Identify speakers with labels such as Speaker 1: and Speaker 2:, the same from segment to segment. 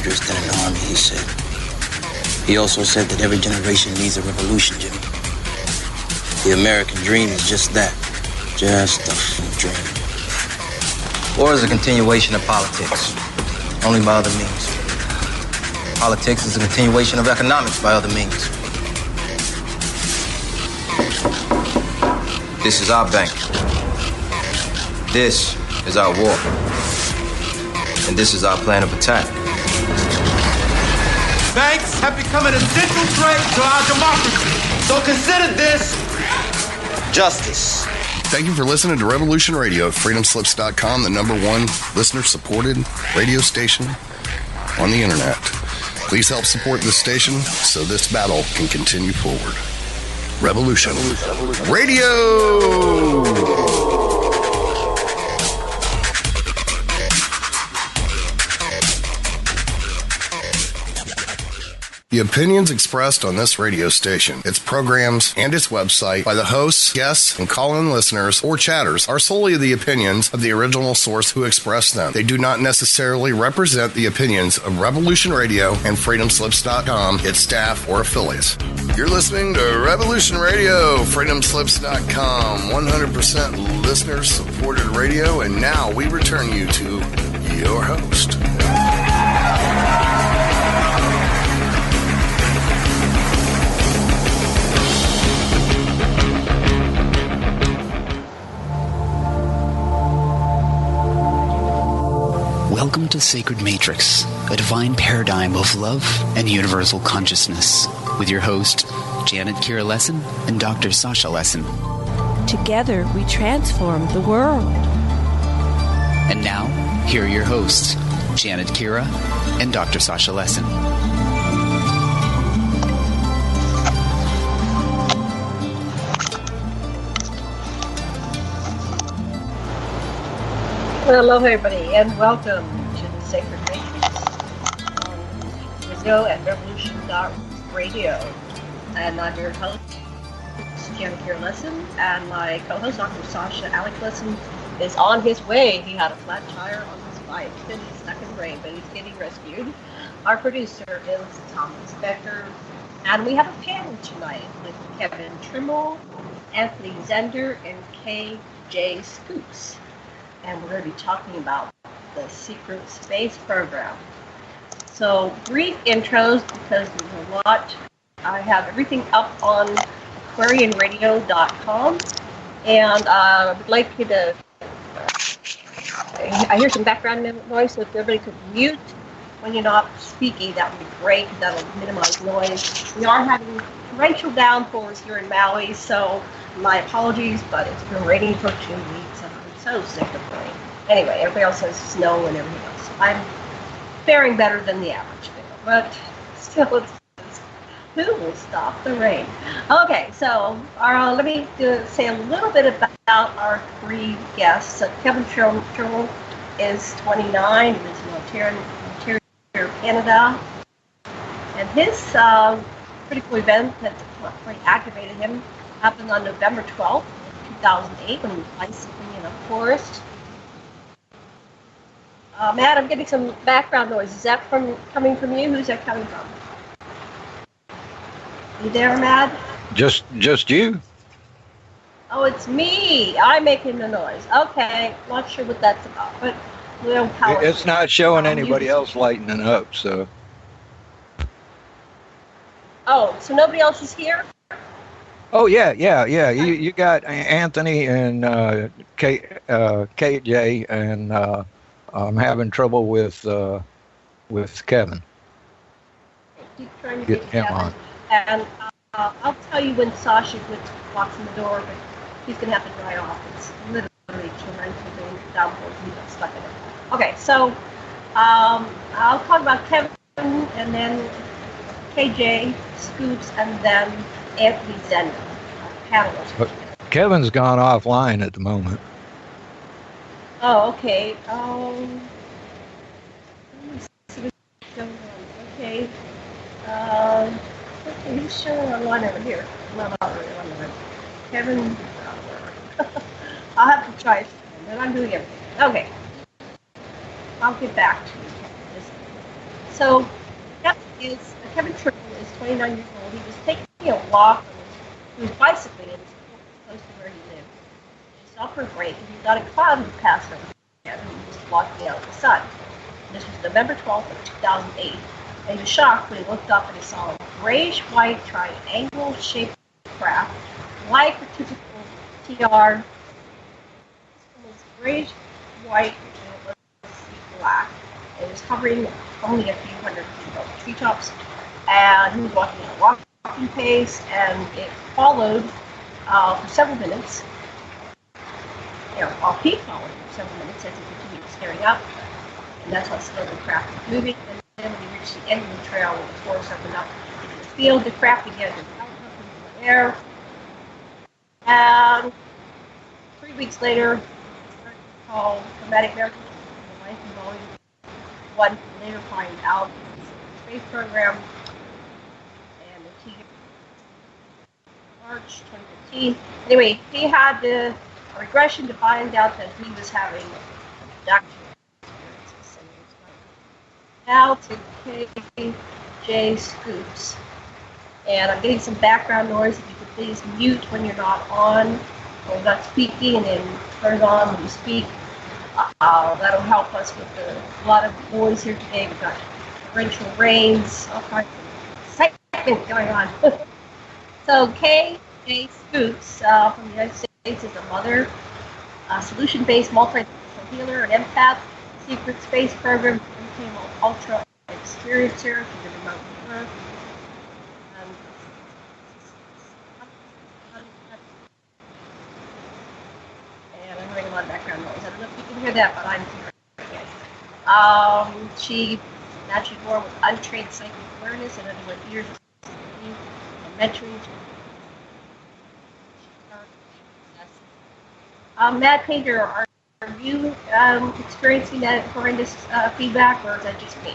Speaker 1: dangerous than an army, he said. He also said that every generation needs a revolution, Jimmy. The American dream is just that. Just a dream. War is a continuation of politics, only by other means. Politics is a continuation of economics by other means. This is our bank. This is our war. And this is our plan of attack.
Speaker 2: Banks have become an essential threat to our democracy. So consider this justice.
Speaker 3: Thank you for listening to Revolution Radio at freedomslips.com, the #1 listener-supported radio station on the internet. Please help support this station so this battle can continue forward. Revolution Radio! The opinions expressed on this radio station, its programs, and its website by the hosts, guests, and call-in listeners or chatters are solely the opinions of the original source who expressed them. They do not necessarily represent the opinions of Revolution Radio and freedomslips.com, its staff, or affiliates. You're listening to Revolution Radio, freedomslips.com, 100% listener-supported radio, and now we return you to your host.
Speaker 4: Welcome to Sacred Matrix, a divine paradigm of love and universal consciousness, with your host, Janet Kira Lesson and Dr. Sasha Lesson.
Speaker 5: Together, we transform the world.
Speaker 4: And now, here are your hosts, Janet Kira and Dr. Sasha Lesson.
Speaker 6: Hello, everybody, and welcome to the Sacred Matrix on Brazil at Revolution.radio. And I'm your host, Janet Kira Lesson, and my co-host, Dr. Sasha Alec Lesson, is on his way. He had a flat tire on his bike, and he's stuck in the rain, but he's getting rescued. Our producer is Thomas Becker, and we have a panel tonight with Kevin Trimmel, Anthony Zender, and KJ Scoops. And we're going to be talking about the secret space program. So, brief intros, because there's a lot. I have everything up on aquarianradio.com, and I would like you to, I hear some background noise, so if everybody could mute when you're not speaking, that would be great, that'll minimize noise. We are having torrential downpours here in Maui, so my apologies, but it's been raining for 2 weeks. So sick of rain. Anyway, everybody else has snow and everything else. I'm faring better than the average bear, but still, who will stop the rain? Okay, so let me say a little bit about our three guests. So Kevin Trimmel is 29. He lives in Ontario, Canada, and his critical event that activated him happened on November 12th, 2008, when he was bicycling in a forest. Matt, I'm getting some background noise. Is that coming from you? Who's that coming from? You there, Matt?
Speaker 7: Just you.
Speaker 6: Oh, it's me. I'm making the noise. Okay, not sure what that's about, but we'll power.
Speaker 7: It's not showing anybody else lighting up, so.
Speaker 6: Oh, so nobody else is here?
Speaker 7: Oh yeah. You got Anthony and KJ, and I'm having trouble with Kevin.
Speaker 6: Keep trying to get him on. And I'll tell you when Sasha walks in the door, but he's gonna have to dry off. It's literally torrential downpours. He got stuck in it. Okay, so I'll talk about Kevin, and then KJ, Scoops, and then Anthony Zender, panelist.
Speaker 7: But Kevin's gone offline at the moment.
Speaker 6: Oh, okay. Let me see what's going on. Okay. He's showing online over here. Not already online. Kevin. I'll have to try it, but I'm doing everything. Okay. I'll get back to you. So Kevin Trimmel is 29 years old. He was taking a walk on his bicycle close to where he lived. He stopped for a break, and he got a cloud who passed over him, and he was blocking out the sun. This was November 12th of 2008. And he was shocked when he looked up and he saw a grayish-white triangle-shaped craft, like a typical TR. It was grayish-white and it was black. It was hovering only a few hundred feet above the treetops, and he was walking at a walking pace, and it followed for several minutes. While he followed for several minutes as he continued staring up, and that's how slow the craft was moving. And then when he reached the end of the trail, with the forest opened up into the field, the craft began to melt up into the air. And 3 weeks later, called Traumatic American Life in Volume 1, later find out the space program, and the T March 2015. Anyway, he had a regression to find out that he was having abduction experiences. Now to KJ Scoops. And I'm getting some background noise. If you could please mute when you're not on or not speaking, and then turn it on when you speak. That'll help us with a lot of noise here today. We've got torrential rains, all kinds of excitement going on. So KJ Scoops from the United States is a mother, solution-based multidimensional healer, an empath, secret space program, became an ultra experiencer. She's a remote healer. And I'm hearing a lot of background noise. I don't know if you can hear that, but I'm hearing it. She naturally born with untrained psychic awareness and underwent years of studying and mentoring. Mad Painter, are you experiencing that horrendous feedback, or is that just me?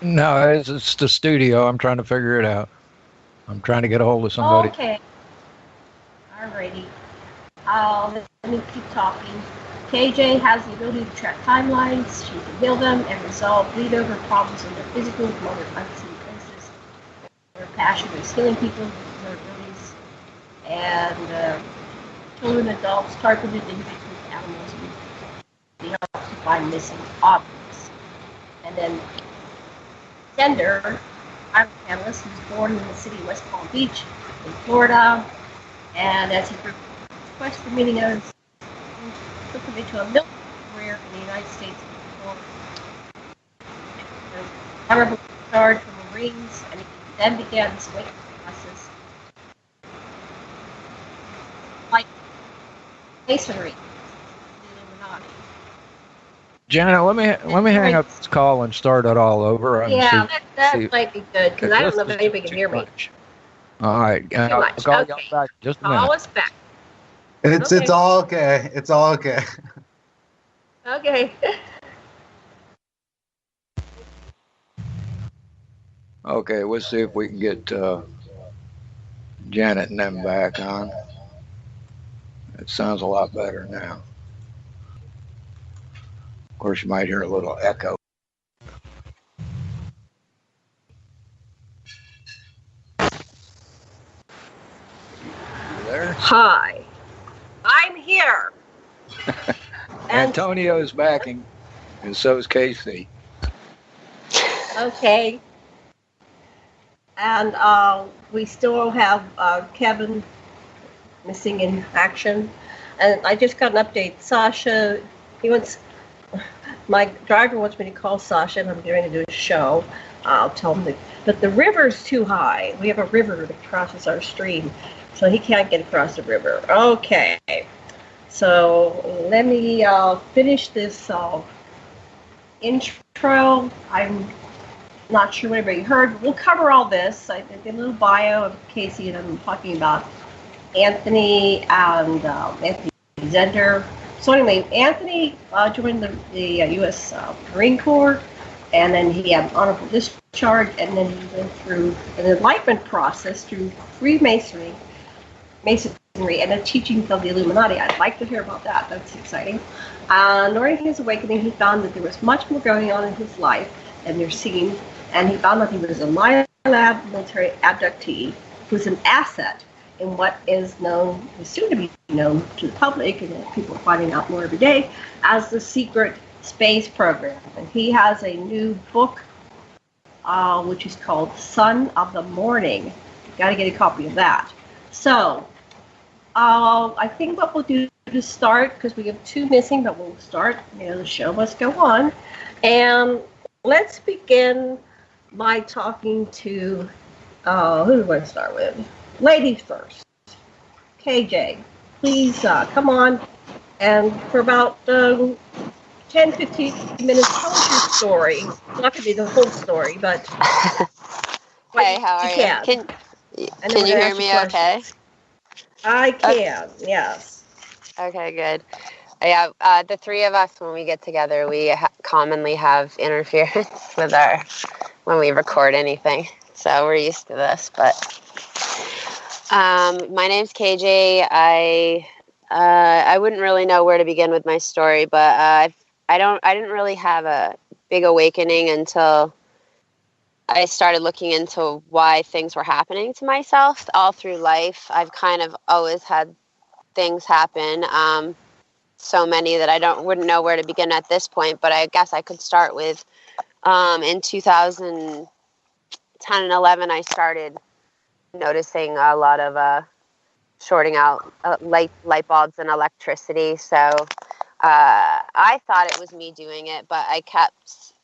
Speaker 7: No, it's the studio. I'm trying to figure it out. I'm trying to get a hold of somebody.
Speaker 6: Okay. Alrighty. Let me keep talking. KJ has the ability to track timelines. She can heal them and resolve bleed-over problems in their physical and other unseen places. Her passion is healing people with her abilities. And children, adults, targeted individuals, animals, and helps to find missing objects. And then Zender, I'm a panelist, who's born in the city of West Palm Beach in Florida. And as he requests for meeting us, took him into a military career in the United States before honorable discharge from the Marines, and he then began his awakening process like masonry.
Speaker 7: Janet, let me hang up this call and start it all over.
Speaker 6: Yeah, that might be good, because I don't know if anybody can hear me.
Speaker 7: All right, I'll call you back just a minute.
Speaker 6: Call us back.
Speaker 8: It's all okay. It's all okay.
Speaker 6: Okay.
Speaker 7: Okay, we'll see if we can get Janet and them back on. It sounds a lot better now. Of course, you might hear a little echo. You there?
Speaker 6: Hi. I'm here.
Speaker 7: Antonio's backing, and so is Casey.
Speaker 6: Okay. And we still have Kevin missing in action. And I just got an update. Sasha, my driver wants me to call Sasha, and I'm going to do a show. I'll tell him but the river's too high. We have a river that crosses our stream, so he can't get across the river. Okay. So let me finish this intro. I'm not sure what everybody heard. We'll cover all this. I did a little bio of Casey, and I'm talking about Anthony and Anthony Zender. So anyway, Anthony joined the U.S. Marine Corps, and then he had honorable discharge, and then he went through an enlightenment process through Freemasonry, and the teachings of the Illuminati. I'd like to hear about that. That's exciting. During his awakening, he found that there was much more going on in his life in their scene, and he found out he was a Maya Lab military abductee who's an asset in what is known, is soon to be known to the public, and people are finding out more every day, as the secret space program. And he has a new book, which is called Son of the Morning. Got to get a copy of that. So, I think what we'll do to start, because we have two missing, but we'll start, the show must go on. And let's begin by talking to, who do I want to start with? Ladies first. KJ, please come on. And for about 10, 15 minutes, tell us your story. It's not going to be the whole story, but...
Speaker 9: Hey, how are you? Can you hear me okay?
Speaker 6: I can, yes.
Speaker 9: Okay, good. Yeah, the three of us, when we get together, we commonly have interference with when we record anything. So we're used to this, but my name's KJ. I wouldn't really know where to begin with my story, but I didn't really have a big awakening until I started looking into why things were happening to myself. All through life, I've kind of always had things happen, so many that I wouldn't know where to begin at this point, but I guess I could start with in 2010 and 11, I started noticing a lot of shorting out light bulbs and electricity. So I thought it was me doing it, but I kept,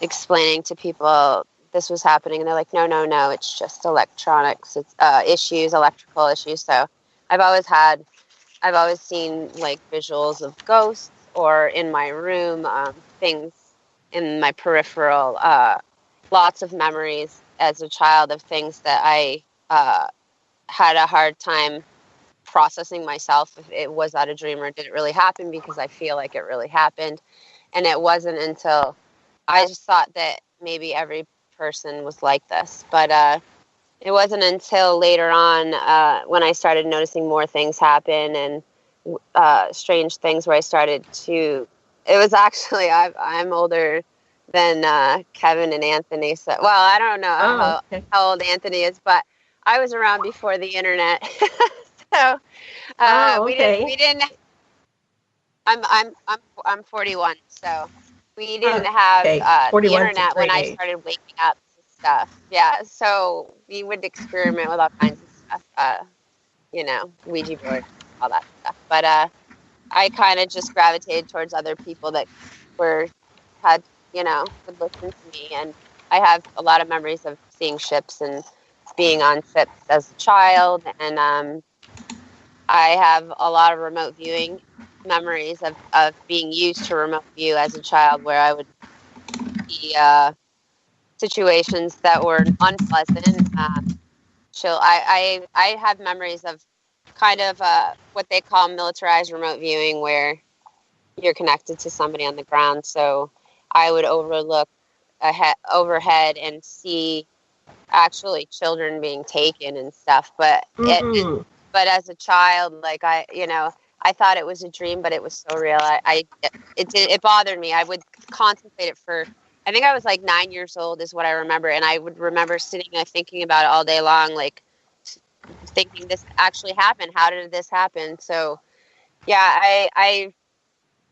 Speaker 9: explaining to people this was happening, and they're like, no, it's just electronics, it's electrical issues. So I've always seen like visuals of ghosts, or in my room, things in my peripheral, lots of memories as a child of things that I had a hard time processing myself, if it was that a dream or did it really happen, because I feel like it really happened. And it wasn't until I just thought that maybe every person was like this, but it wasn't until later on when I started noticing more things happen, and strange things, where I started to, it was actually, I'm older than Kevin and Anthony. So, well, I don't know how old Anthony is, but I was around before the internet. So we didn't. I'm 41, so we didn't have the internet when I started waking up to stuff. Yeah, so we would experiment with all kinds of stuff. Ouija board, all that stuff. But I kind of just gravitated towards other people that would listen to me. And I have a lot of memories of seeing ships and being on ships as a child. And I have a lot of remote viewing memories of being used to remote view as a child, where I would see situations that were unpleasant. I have memories of kind of what they call militarized remote viewing, where you're connected to somebody on the ground. So I would overlook overhead and see actually children being taken and stuff. But but as a child, like I thought it was a dream, but it was so real. It bothered me. I would contemplate it for, I think I was like 9 years old is what I remember. And I would remember sitting there thinking about it all day long, like thinking this actually happened. How did this happen? So yeah,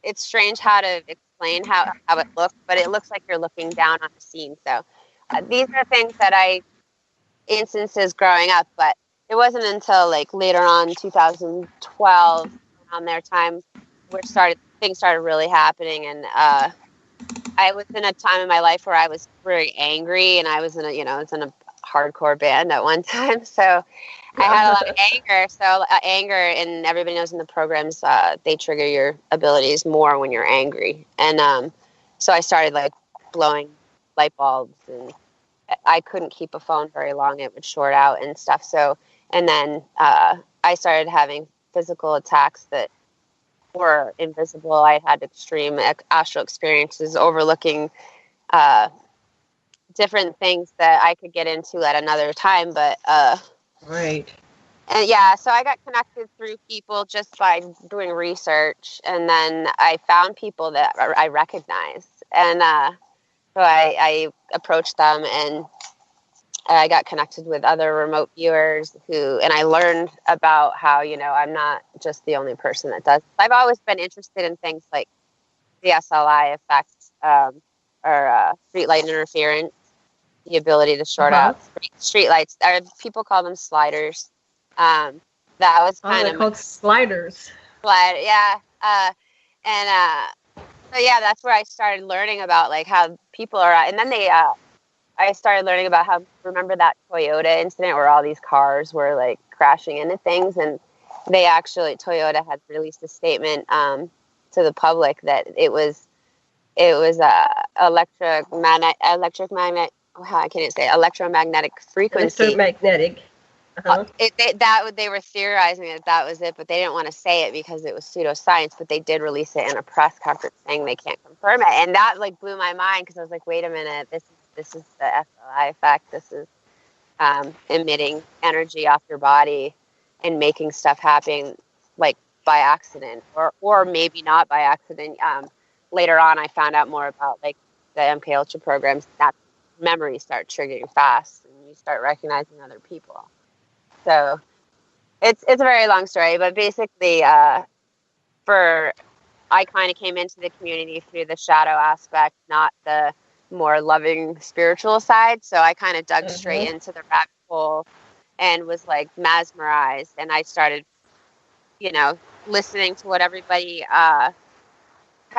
Speaker 9: it's strange how to explain how it looks, but it looks like you're looking down on the scene. So these are things that instances growing up, but it wasn't until like later on, 2012, around their time, things started really happening. And I was in a time in my life where I was very angry, and I was in a hardcore band at one time. So I had a lot of anger. So anger, and everybody knows in the programs, they trigger your abilities more when you're angry. And so I started like blowing light bulbs, and I couldn't keep a phone very long. It would short out and stuff. So, and then I started having physical attacks that were invisible. I had extreme astral experiences, overlooking different things that I could get into at another time. But
Speaker 6: right.
Speaker 9: And yeah, so I got connected through people just by doing research, and then I found people that I recognized, and So I approached them, and I got connected with other remote viewers and I learned about how, I'm not just the only person that does. I've always been interested in things like the SLI effect, or street light interference, the ability to short out street lights. People call them sliders. That was kind of
Speaker 6: called sliders.
Speaker 9: Yeah. So yeah, that's where I started learning about like how people are, and then I started learning about how, remember that Toyota incident where all these cars were like crashing into things, and Toyota had released a statement to the public that it was electromagnetic frequency.
Speaker 6: Electromagnetic. Uh-huh.
Speaker 9: They were theorizing that was it, but they didn't want to say it because it was pseudoscience. But they did release it in a press conference saying they can't confirm it, and that like blew my mind because I was like, wait a minute, this is the SLI effect. This is emitting energy off your body and making stuff happen like by accident, or maybe not by accident. Later on, I found out more about like the MK Ultra programs. That memories start triggering fast, and you start recognizing other people. So it's a very long story, but basically, I kind of came into the community through the shadow aspect, not the more loving spiritual side. So I kind of dug straight into the rabbit hole and was like mesmerized. And I started, listening to what everybody had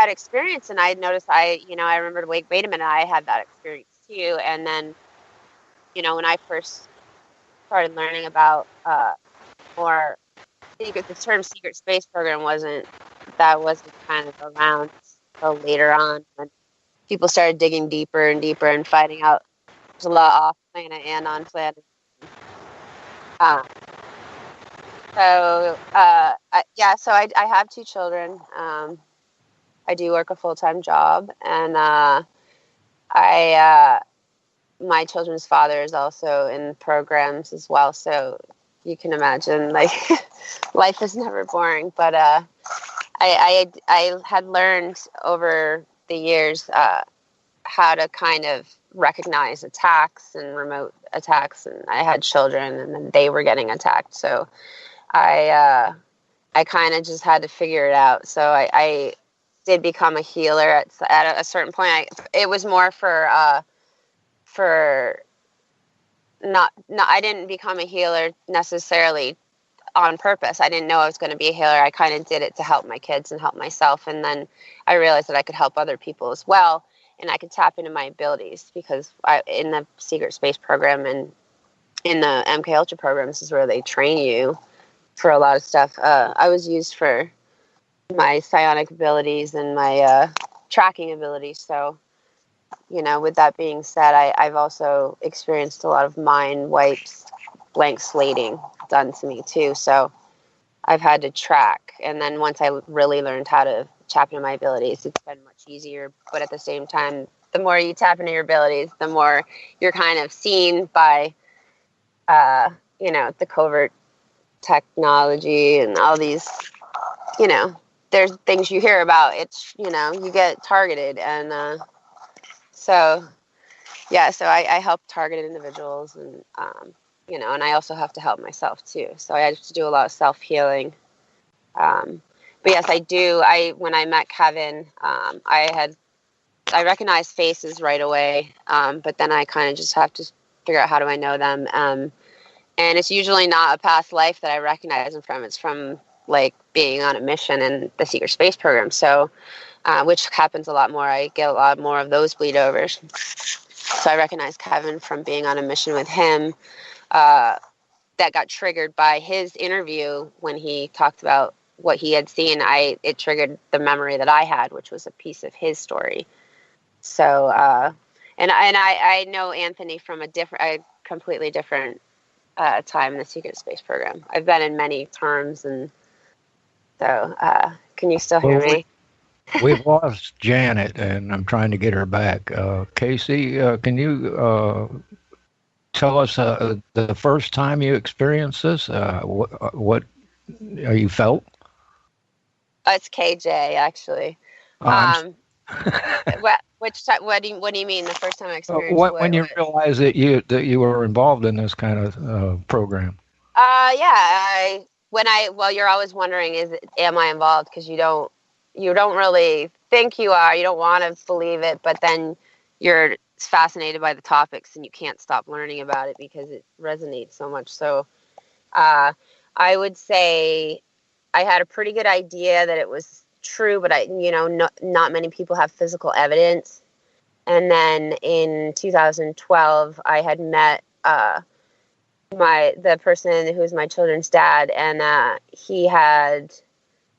Speaker 9: experienced. And I noticed I remembered, wait a minute, I had that experience too. And then, when I first started learning about more secret, the term secret space program wasn't kind of around until later on, when people started digging deeper and deeper and finding out there's a lot off planet and on planet. So I have 2 children. I do work a full-time job, and my children's father is also in programs as well. So you can imagine, like, life is never boring. But I had learned over the years how to kind of recognize attacks and remote attacks, and I had children, and then they were getting attacked. So I kind of just had to figure it out. So I did become a healer at a certain point. It was more for not I didn't become a healer necessarily on purpose. I didn't know I was going to be a healer. I kind of did it to help my kids and help myself, and then I realized that I could help other people as well, and I could tap into my abilities, because in the secret space program and in the MK Ultra program, this is where they train you for a lot of stuff. I was used for my psionic abilities and my tracking abilities. So, with that being said, I've also experienced a lot of mind wipes, blank slating done to me too. So I've had to track. And then once I really learned how to tap into my abilities, it's been much easier. But at the same time, the more you tap into your abilities, the more you're kind of seen by, the covert technology and all these, there's things you hear about. It's, you get targeted. And so I help targeted individuals, and, and I also have to help myself too. So I have to do a lot of self-healing. But yes, I do. When I met Kevin, I recognized faces right away. But then I kind of just have to figure out, how do I know them? And it's usually not a past life that I recognize them from. It's from like being on a mission in the secret space program. So, which happens a lot more. I get a lot more of those bleed overs. So I recognize Kevin from being on a mission with him, that got triggered by his interview when he talked about what he had seen. It triggered the memory that I had, which was a piece of his story. So, and I know Anthony from a completely different time in the secret space program. I've been in many terms, and so can you still hear me?
Speaker 7: We've lost Janet, and I'm trying to get her back. Casey, can you tell us the first time you experienced this? What you felt?
Speaker 9: It's KJ, actually. What do you mean? The first time I experienced
Speaker 7: when you realized that you were involved in this kind of program?
Speaker 9: Yeah. Well, you're always wondering, am I involved? Because you don't really think you are. You don't want to believe it, but then you're fascinated by the topics and you can't stop learning about it because it resonates so much. So, I would say I had a pretty good idea that it was true, but not many people have physical evidence. And then in 2012, I had met the person who was my children's dad, and he had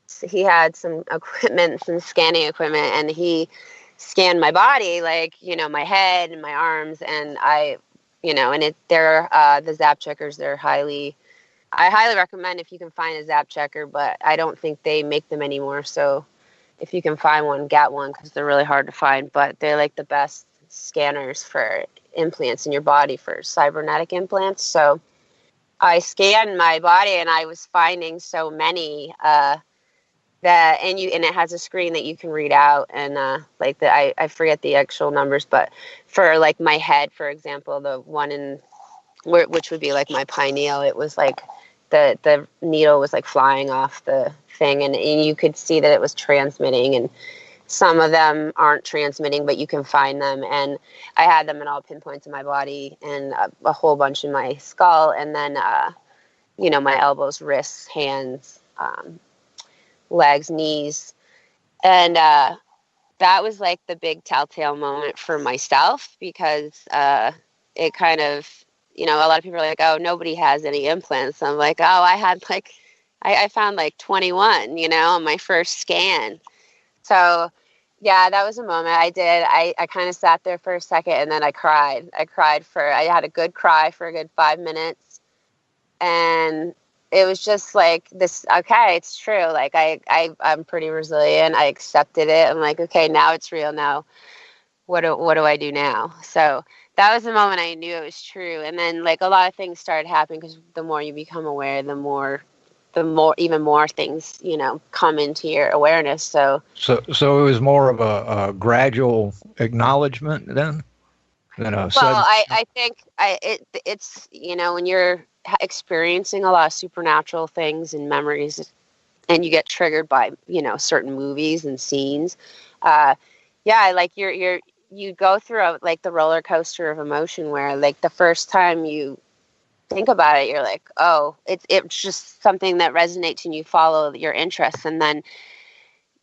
Speaker 9: some equipment, some scanning equipment, and he scanned my body, like, my head and my arms, and the Zap checkers, I highly recommend if you can find a Zap checker, but I don't think they make them anymore. So if you can find one, get one, because they're really hard to find, but they're like the best scanners for implants in your body, for cybernetic implants. So I scanned my body and I was finding so many and it has a screen that you can read out, and I forget the actual numbers, but for like my head, for example, the one which would be like my pineal, it was like the needle was like flying off the thing, and you could see that it was transmitting, and some of them aren't transmitting, but you can find them. And I had them at all pinpoints in my body, and a whole bunch in my skull, and then my elbows, wrists, hands, legs, knees. And that was like the big telltale moment for myself, because it kind of, a lot of people are like, oh, nobody has any implants. I'm like, oh, I had I found 21, on my first scan. So yeah, that was a moment. I kind of sat there for a second, and then I cried. I had a good cry for a good 5 minutes. And it was just like this, okay, it's true. Like I'm pretty resilient. I accepted it. I'm like, okay, now it's real. Now what do I do now? So that was the moment I knew it was true. And then a lot of things started happening, because the more you become aware, the more even more things, come into your awareness. So
Speaker 7: it was more of a gradual acknowledgement then?
Speaker 9: I think it's when you're experiencing a lot of supernatural things and memories, and you get triggered by certain movies and scenes, you go through the roller coaster of emotion, where the first time you think about it, you're like, oh, it's just something that resonates, and you follow your interests, and then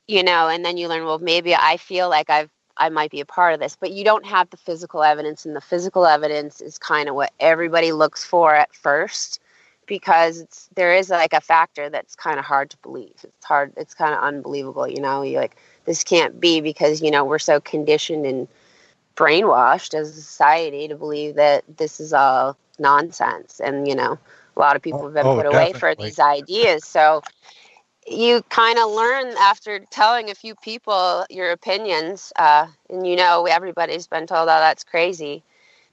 Speaker 9: and then you learn, well, maybe I feel like I might be a part of this, but you don't have the physical evidence, and the physical evidence is kind of what everybody looks for at first, because there is a factor that's kind of hard to believe. It's kind of unbelievable, you're like, this can't be, because we're so conditioned and brainwashed as a society to believe that this is all nonsense, and a lot of people have been put away for these ideas. So you kind of learn after telling a few people your opinions, and everybody's been told, oh, that's crazy,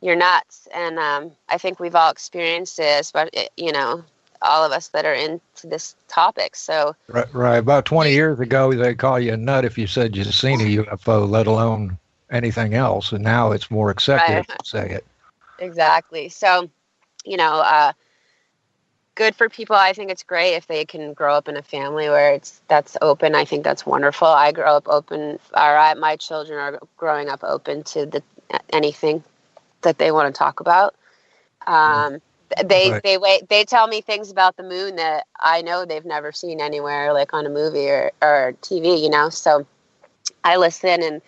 Speaker 9: you're nuts. And I think we've all experienced it, but all of us that are into this topic. So
Speaker 7: right. About 20 years ago, they call you a nut if you said you'd seen a UFO, let alone anything else, and now it's more accepted to say it.
Speaker 9: Exactly. So good for people. I think it's great if they can grow up in a family where that's open. I think that's wonderful. I grew up open. My children are growing up open to anything that they want to talk about. They tell me things about the moon that I know they've never seen anywhere, like on a movie or TV. So I listen,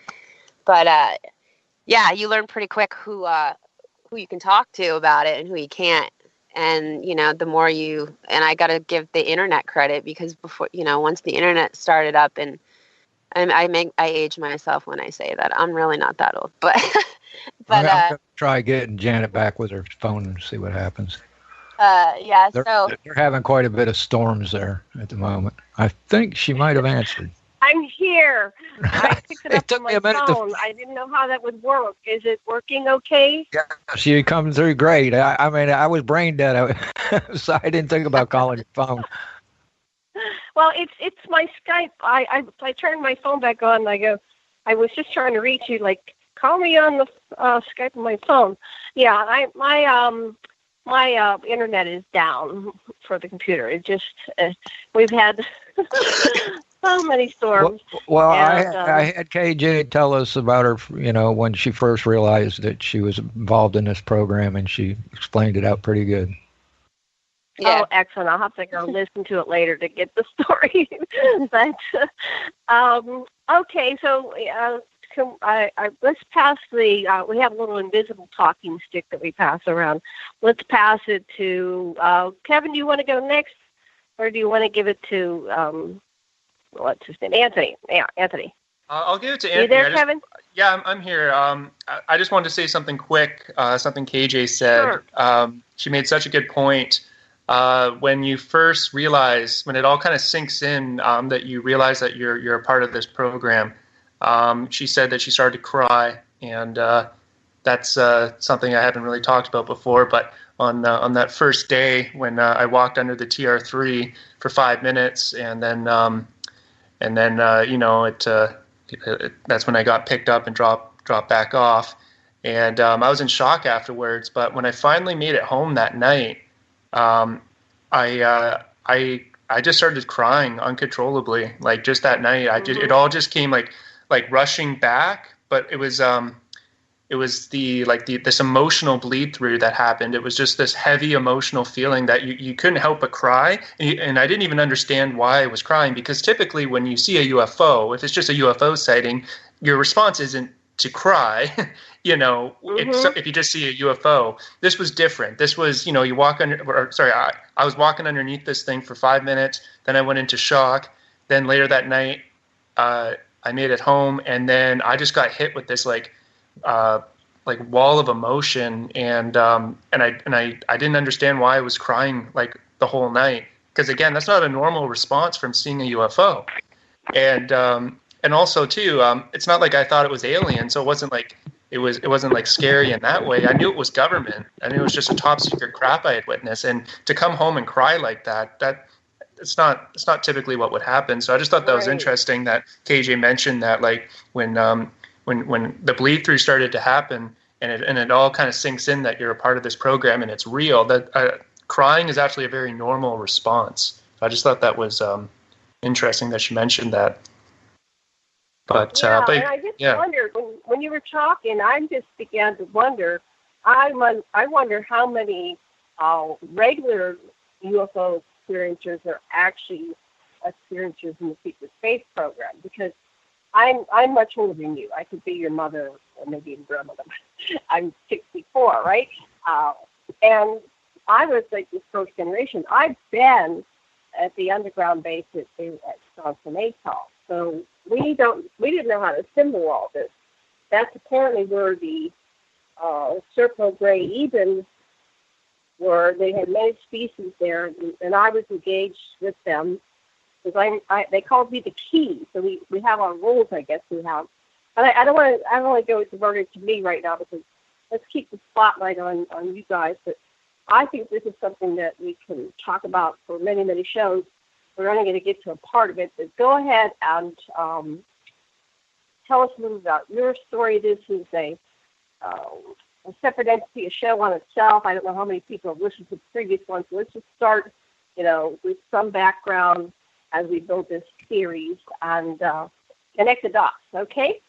Speaker 9: but you learn pretty quick who you can talk to about it and who you can't. And, the more and I got to give the internet credit, because before, once the internet started up, and I age myself when I say that, I'm really not that old, but
Speaker 7: I'm going to try getting Janet back with her phone and see what happens.
Speaker 9: They're
Speaker 7: having quite a bit of storms there at the moment. I think she might have answered.
Speaker 6: I'm here. I picked it up on my phone. I didn't know how that would work. Is it working okay?
Speaker 7: Yeah, she comes through great. I was brain dead, so I didn't think about calling your phone.
Speaker 6: Well, it's my Skype. I turned my phone back on, and I go, I was just trying to reach you. Like, call me on the Skype on my phone. Yeah, my internet is down for the computer. It just we've had so many storms.
Speaker 7: Well, and, I had KJ tell us about her, when she first realized that she was involved in this program, and she explained it out pretty good.
Speaker 6: Yeah. Oh, excellent. I'll have to go listen to it later to get the story. But, okay, so let's pass we have a little invisible talking stick that we pass around. Let's pass it to, Kevin, do you want to go next? Or do you want to give it to, what's his name? Anthony. Yeah, Anthony.
Speaker 10: I'll give it to Anthony.
Speaker 6: You there, Kevin?
Speaker 10: Yeah, I'm here. I just wanted to say something quick, something KJ said. Sure. She made such a good point. When you first realize, when it all kind of sinks in, that you realize that you're a part of this program, she said that she started to cry, and that's something I haven't really talked about before. But on that first day when I walked under the TR3 for 5 minutes, and then that's when I got picked up and dropped back off, and I was in shock afterwards. But when I finally made it home that night, I just started crying uncontrollably. Like, just that night, it all just came like rushing back. But it was this emotional bleed through that happened. It was just this heavy emotional feeling that you couldn't help but cry. And I didn't even understand why I was crying, because typically when you see a UFO, if it's just a UFO sighting, your response isn't to cry. If you just see a UFO. This was different. This was, you walk I was walking underneath this thing for 5 minutes. Then I went into shock. Then later that night, I made it home, and then I just got hit with this like wall of emotion, and I didn't understand why I was crying like the whole night, because again, that's not a normal response from seeing a UFO, and also too, it's not like I thought it was alien, so it wasn't like scary in that way. I knew it was government. I knew it was just a top secret crap I had witnessed, and to come home and cry like that it's not typically what would happen. So I just thought that was interesting that KJ mentioned that, like, when the bleed through started to happen, and it all kind of sinks in that you're a part of this program and it's real, that crying is actually a very normal response. I just thought that was interesting that she mentioned that. But
Speaker 6: and I just wondered, when you were talking, I just began to wonder. I wonder how many regular UFO experiencers are actually experiencers in the secret space program, because I'm much older than you. I could be your mother or maybe your grandmother. I'm 64, right? And I was like this first generation. I've been at the underground base at Johnson Atoll. So we didn't know how to assemble all this. That's apparently where the Serpo Gray Ebens were. They had many species there, and I was engaged with them because they called me the key. So we have our rules, I guess we have. But I don't want to go diverted to me right now, because let's keep the spotlight on you guys. But I think this is something that we can talk about for many, many shows. We're only going to get to a part of it, but go ahead and tell us a little about your story. This is a separate entity, a show on itself. I don't know how many people have listened to the previous one, so let's just start, with some background as we build this series and connect the dots, okay?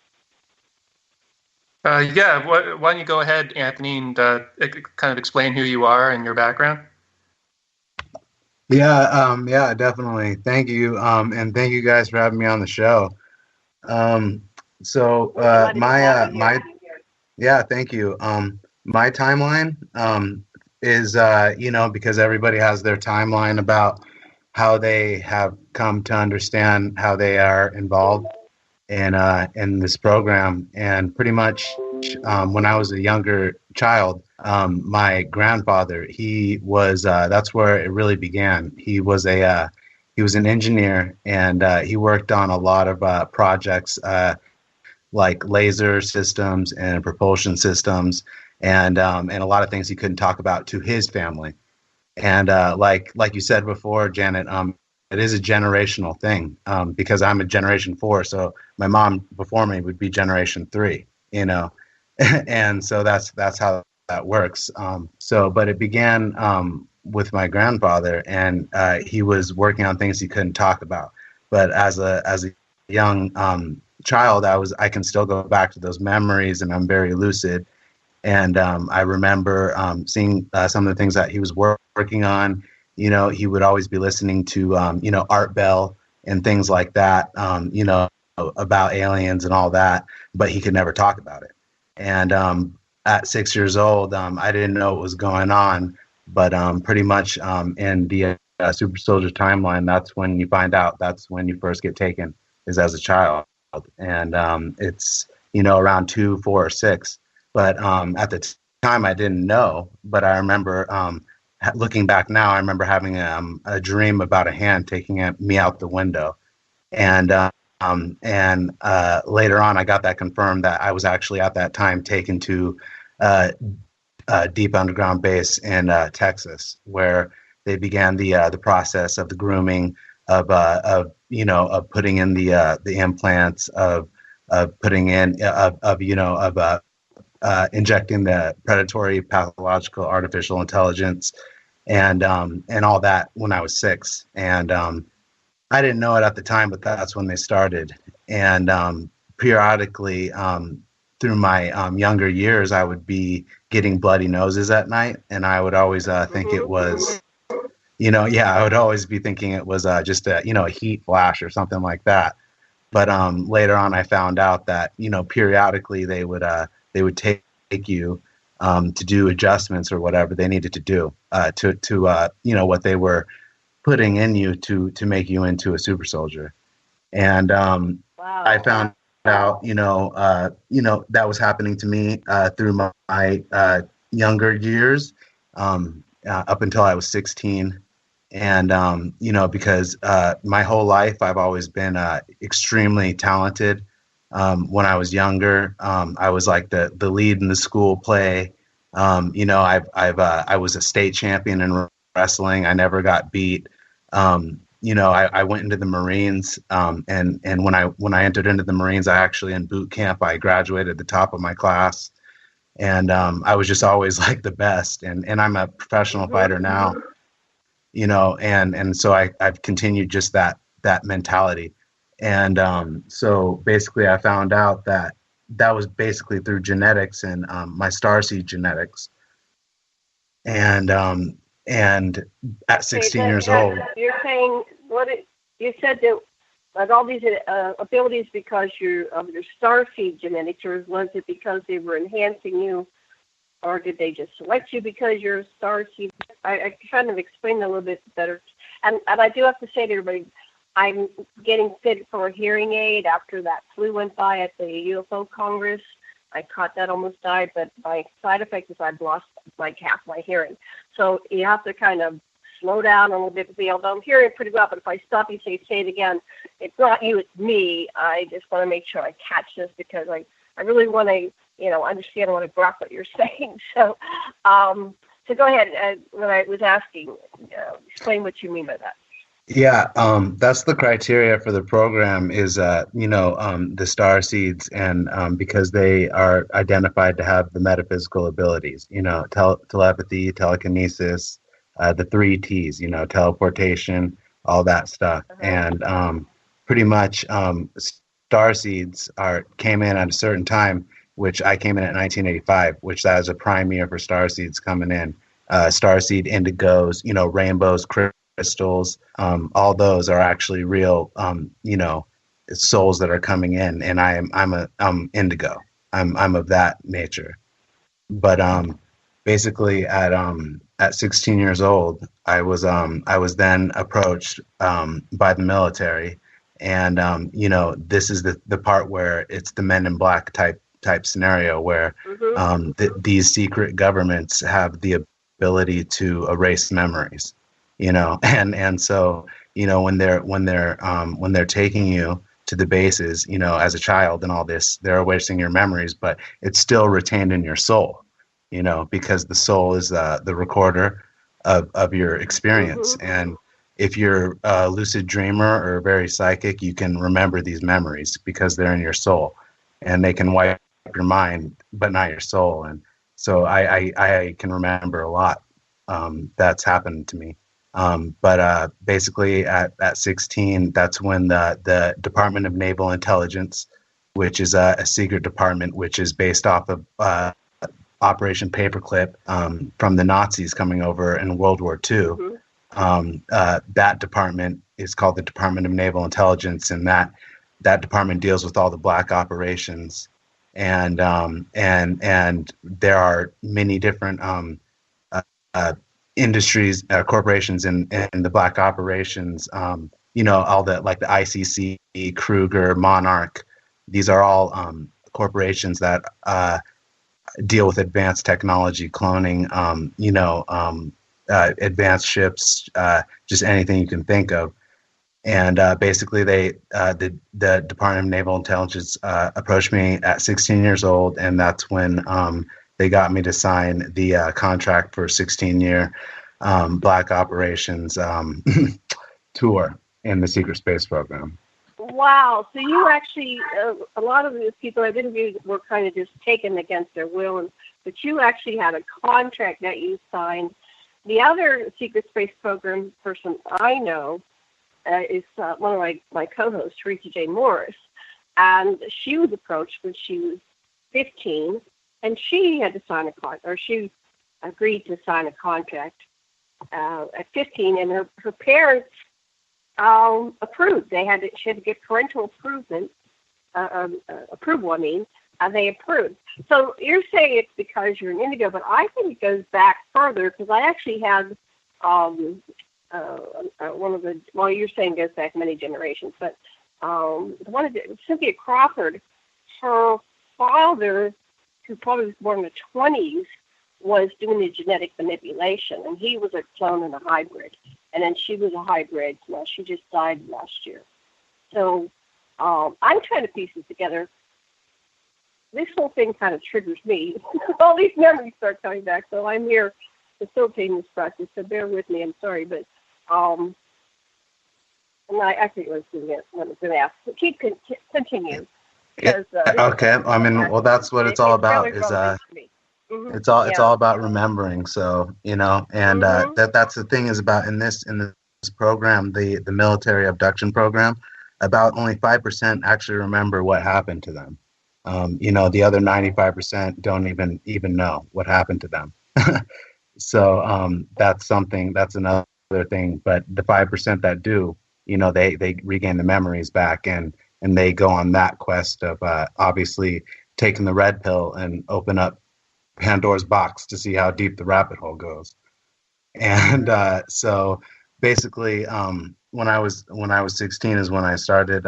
Speaker 10: Why don't you go ahead, Anthony, and kind of explain who you are and your background?
Speaker 8: Yeah, definitely. Thank you, and thank you guys for having me on the show. Thank you. My timeline is, because everybody has their timeline about how they have come to understand how they are involved in this program. And pretty much when I was a younger child, my grandfather, he was that's where it really began. He was an engineer, and he worked on a lot of projects like laser systems and propulsion systems, and a lot of things he couldn't talk about to his family. And like you said before, Janet, it is a generational thing, because I'm a generation 4. So my mom before me would be generation 3, you know, and so that's how that works. But it began with my grandfather, and he was working on things he couldn't talk about. But as a young child, I can still go back to those memories, and I'm very lucid. And I remember seeing some of the things that he was working on. You know, he would always be listening to, you know, Art Bell and things like that, you know, about aliens and all that, but he could never talk about it. And at 6 years old, I didn't know what was going on, but pretty much in the Super Soldier timeline, that's when you find out. That's when you first get taken, is as a child. And it's, you know, around 2, 4, or 6. But at the time, I didn't know. But I remember, looking back now, I remember having a dream about a hand taking me out the window. And later on, I got that confirmed that I was actually at that time taken to a deep underground base in Texas, where they began the process of the grooming of you know, of putting in the implants, of putting in injecting the predatory pathological artificial intelligence, and all that when I was 6. And I didn't know it at the time, but that's when they started. And periodically, through my younger years, I would be getting bloody noses at night, and I would always think it was, you know, I would always be thinking it was just a, you know, a heat flash or something like that. But later on, I found out that, you know, periodically they would take you to do adjustments or whatever they needed to do to you know, what they were putting in you to make you into a super soldier. And wow. I found out, you know, that was happening to me through my younger years, up until I was 16. And, you know, because my whole life I've always been extremely talented. When I was younger, I was like the lead in the school play. You know, I was a state champion in wrestling. I never got beat. You know, I went into the Marines, and when I entered into the Marines, I actually, in boot camp, I graduated at the top of my class, and I was just always like the best. And I'm a professional fighter now, you know, and so I've continued just that mentality. And so basically, I found out that was basically through genetics and my starseed genetics. And at 16 years old,
Speaker 6: you're saying you said that all these abilities because of your starseed genetics, or was it because they were enhancing you, or did they just select you because you're a starseed? I kind of explained a little bit better, and I do have to say to everybody, I'm getting fit for a hearing aid after that flu went by at the UFO Congress. I caught that, almost died, but my side effect is I've lost like half my hearing. So you have to kind of slow down a little bit to be able to, I'm hearing pretty well, but if I stop you, say it again, it's not you, it's me. I just want to make sure I catch this because I really want to, you know, understand, I want to grasp what you're saying. So go ahead. When I was asking, explain what you mean by that.
Speaker 8: Yeah, that's the criteria for the program is, you know, the star seeds, and because they are identified to have the metaphysical abilities, you know, telepathy, telekinesis, the 3 T's, you know, teleportation, all that stuff. And pretty much star seeds came in at a certain time, which I came in at 1985, which that is a prime year for star seeds coming in. Star seed, indigos, you know, rainbows, crystals, all those are actually real, you know, souls that are coming in, and I'm indigo. I'm of that nature. But basically at 16 years old, I was then approached by the military, and you know, this is the part where it's the Men in Black type scenario where these secret governments have the ability to erase memories. You know, and so, you know, when they're taking you to the bases, you know, as a child and all this, they're erasing your memories, but it's still retained in your soul, you know, because the soul is the recorder of your experience. And if you're a lucid dreamer or very psychic, you can remember these memories because they're in your soul, and they can wipe your mind, but not your soul. And so I can remember a lot that's happened to me. But basically at 16, that's when the Department of Naval Intelligence, which is a secret department, which is based off of Operation Paperclip from the Nazis coming over in World War II. That department is called the Department of Naval Intelligence, and that department deals with all the black operations. And there are many different industries, corporations in the black operations. All the like the ICC, Kruger, Monarch. These are all corporations that deal with advanced technology, cloning, advanced ships, just anything you can think of. And basically, the Department of Naval Intelligence approached me at 16 years old, and that's when they got me to sign the contract for 16-year Black Operations tour in the secret space program.
Speaker 6: Wow. So you actually, a lot of these people I've interviewed were kind of just taken against their will, but you actually had a contract that you signed. The other secret space program person I know is one of my co-hosts, Teresa J. Morris, and she was approached when she was 15, and she had to sign a contract, or she agreed to sign a contract at 15, and her parents approved. She had to get parental approval. And they approved. So you're saying it's because you're an indigo, but I think it goes back further, because I actually had one of the, well, you're saying it goes back many generations, but one of the, Cynthia Crawford, her father, who probably was born in the 20s, was doing the genetic manipulation, and he was a clone and a hybrid. And then she was a hybrid. Well, she just died last year. So I'm trying to piece it together. This whole thing kind of triggers me. All these memories start coming back. So I'm here facilitating this process. So bear with me. I'm sorry, but and I think what I was going to ask. So continue. Because,
Speaker 8: okay. I mean, well, that's what it's all about. Is it's all about remembering. So and that's the thing is about in this program, the military abduction program, about only 5% actually remember what happened to them. The other 95% don't even know what happened to them. So that's another thing. But the 5% that do, they regain the memories back, and they go on that quest of obviously taking the red pill and open up Pandora's box to see how deep the rabbit hole goes. And so basically, when I was 16 is when I started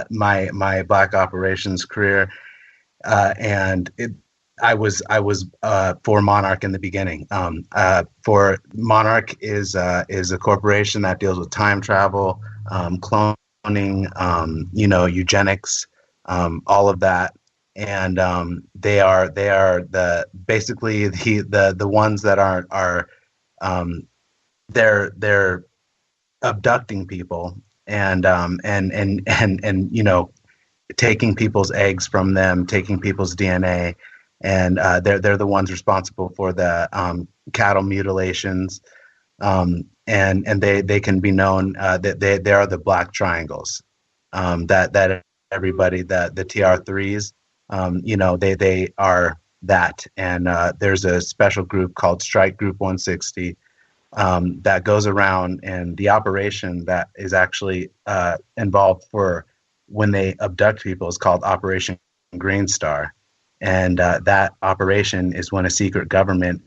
Speaker 8: my Black Operations career, and I was for Monarch in the beginning. For Monarch is a corporation that deals with time travel, cloning, eugenics, all of that. And they are basically the ones that are they're abducting people and taking people's eggs from them, taking people's DNA, and they're the ones responsible for the cattle mutilations, and they can be known that they are the Black Triangles, that everybody, the TR3s. They are that, and there's a special group called Strike Group 160 that goes around, and the operation that is actually involved for when they abduct people is called Operation Green Star, and that operation is when a secret government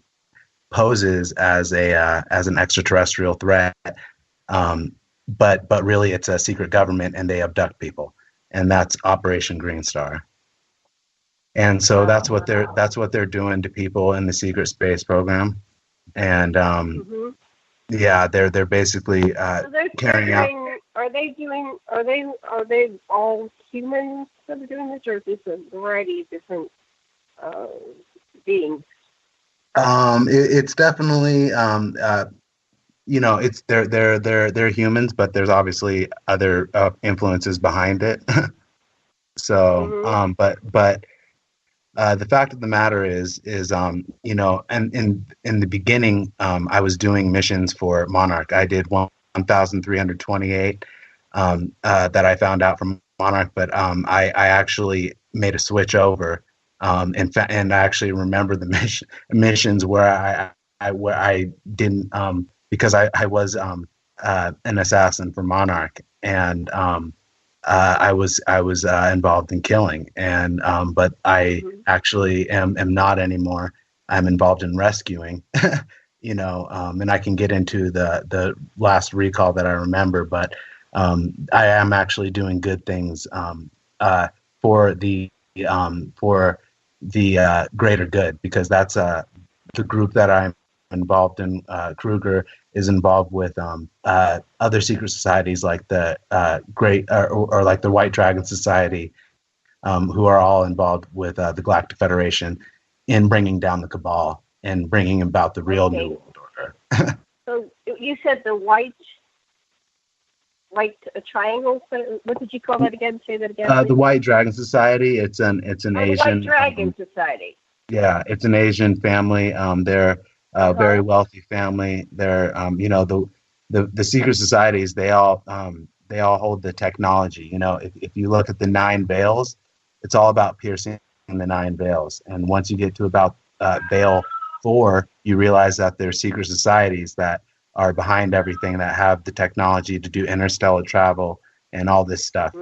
Speaker 8: poses as an extraterrestrial threat, but really it's a secret government, and they abduct people, and that's Operation Green Star. And so that's what they're doing to people in the secret space program, and they're basically carrying out.
Speaker 6: Are they all humans that are doing this, or is this a variety of different beings?
Speaker 8: It's definitely it's they're humans, but there's obviously other influences behind it. So, but the fact of the matter is, and in the beginning, I was doing missions for Monarch. I did 1,328 that I found out from Monarch, but I actually made a switch over. And I actually remember the missions where I didn't because I was an assassin for Monarch, and I was involved in killing, and but I actually am not anymore. I'm involved in rescuing, and I can get into the last recall that I remember, but I am actually doing good things for the greater good, because that's the group that I'm involved in. Kruger is involved with other secret societies like the or like the White Dragon Society, who are all involved with the Galactic Federation in bringing down the Cabal and bringing about the real New World Order.
Speaker 6: So you said the white triangle. What did you call that again? Say that again.
Speaker 8: The White Dragon Society. It's an Asian.
Speaker 6: White Dragon Society.
Speaker 8: Yeah, it's an Asian family. They're a very wealthy family. They're the secret societies. They all hold the technology. If you look at the 9 veils, it's all about piercing the 9 veils. And once you get to about veil 4, you realize that there's secret societies that are behind everything, that have the technology to do interstellar travel and all this stuff.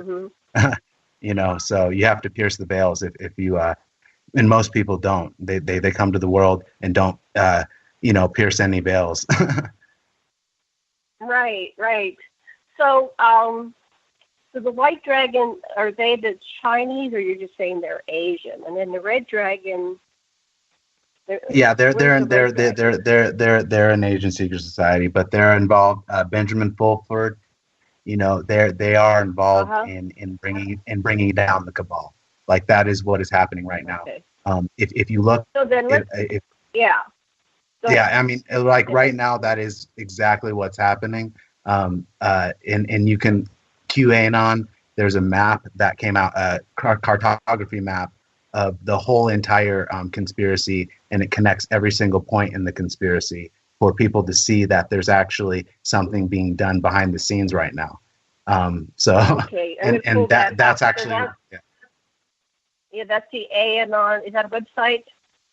Speaker 8: So you have to pierce the veils if you and most people don't. They come to the world and don't pierce any veils.
Speaker 6: Right. So so the White Dragon, are they the Chinese, or you're just saying they're Asian? And then the Red Dragon.
Speaker 8: Yeah, they're an Asian secret society, but they're involved. Benjamin Fulford, they are involved in bringing down the Cabal. Like, that is what is happening right now.
Speaker 6: Okay.
Speaker 8: If you look,
Speaker 6: so then
Speaker 8: I mean, like right now, that is exactly what's happening. And you can QAnon. There's a map that came out, a cartography map of the whole entire conspiracy, and it connects every single point in the conspiracy for people to see that there's actually something being done behind the scenes right now.
Speaker 6: Okay.
Speaker 8: And that's actually
Speaker 6: that's the ANON. Is that a website?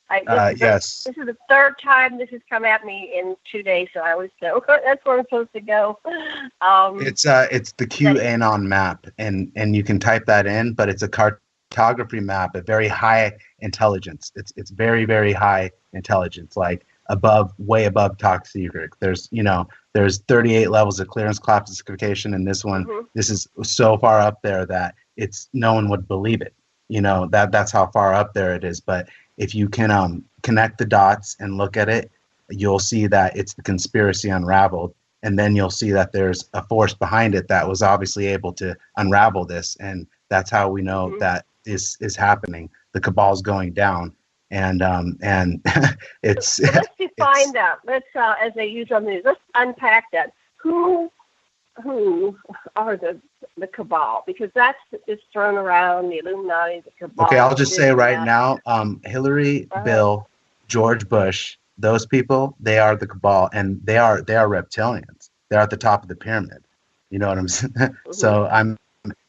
Speaker 8: Yes.
Speaker 6: This is the 3rd time this has come at me in 2 days, so I always know that's where I'm supposed to go.
Speaker 8: It's the QAnon map, and you can type that in, but it's a cartography map at very high intelligence. It's very, very high intelligence, like way above top secret. There's 38 levels of clearance classification, and this one, this is so far up there that no one would believe it. That's how far up there it is. But if you can connect the dots and look at it, you'll see that it's the conspiracy unraveled, and then you'll see that there's a force behind it that was obviously able to unravel this, and that's how we know that this is happening. The Cabal's going down, and it's.
Speaker 6: So let's define that. Let's, as they use on the news, let's unpack that. Who are the Cabal? Because that's just thrown around, the Illuminati, the Cabal.
Speaker 8: Okay, I'll just say right now, Hillary, Bill, George Bush, those people, they are the Cabal, and they are reptilians. They're at the top of the pyramid. You know what I'm saying? So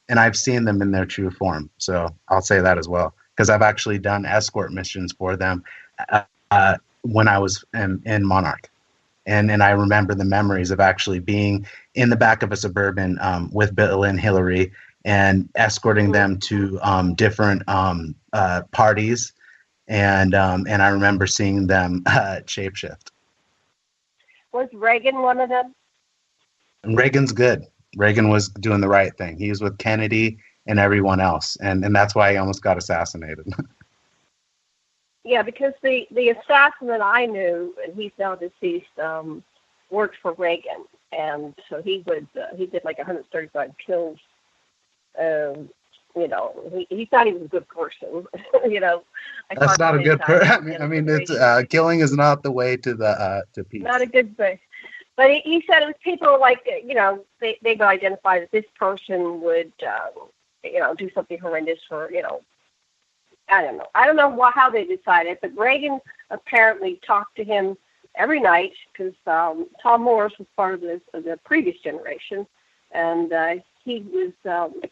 Speaker 8: I've seen them in their true form. So I'll say that as well, because I've actually done escort missions for them when I was in Monarch. And I remember the memories of actually being in the back of a Suburban with Bill and Hillary and escorting them to different parties. And I remember seeing them shapeshift.
Speaker 6: Was Reagan one of them?
Speaker 8: And Reagan's good. Reagan was doing the right thing. He was with Kennedy and everyone else. And that's why he almost got assassinated.
Speaker 6: Yeah, because the assassin that I knew, and he's now deceased, worked for Reagan, and so he did like 135 kills. he thought he was a good person.
Speaker 8: That's not a good person. I mean, it's killing is not the way to peace.
Speaker 6: Not a good thing. But he said it was people like, they got identified that this person would, do something horrendous for, I don't know. I don't know how they decided, but Reagan apparently talked to him every night because Tom Morris was part of the previous generation, and he was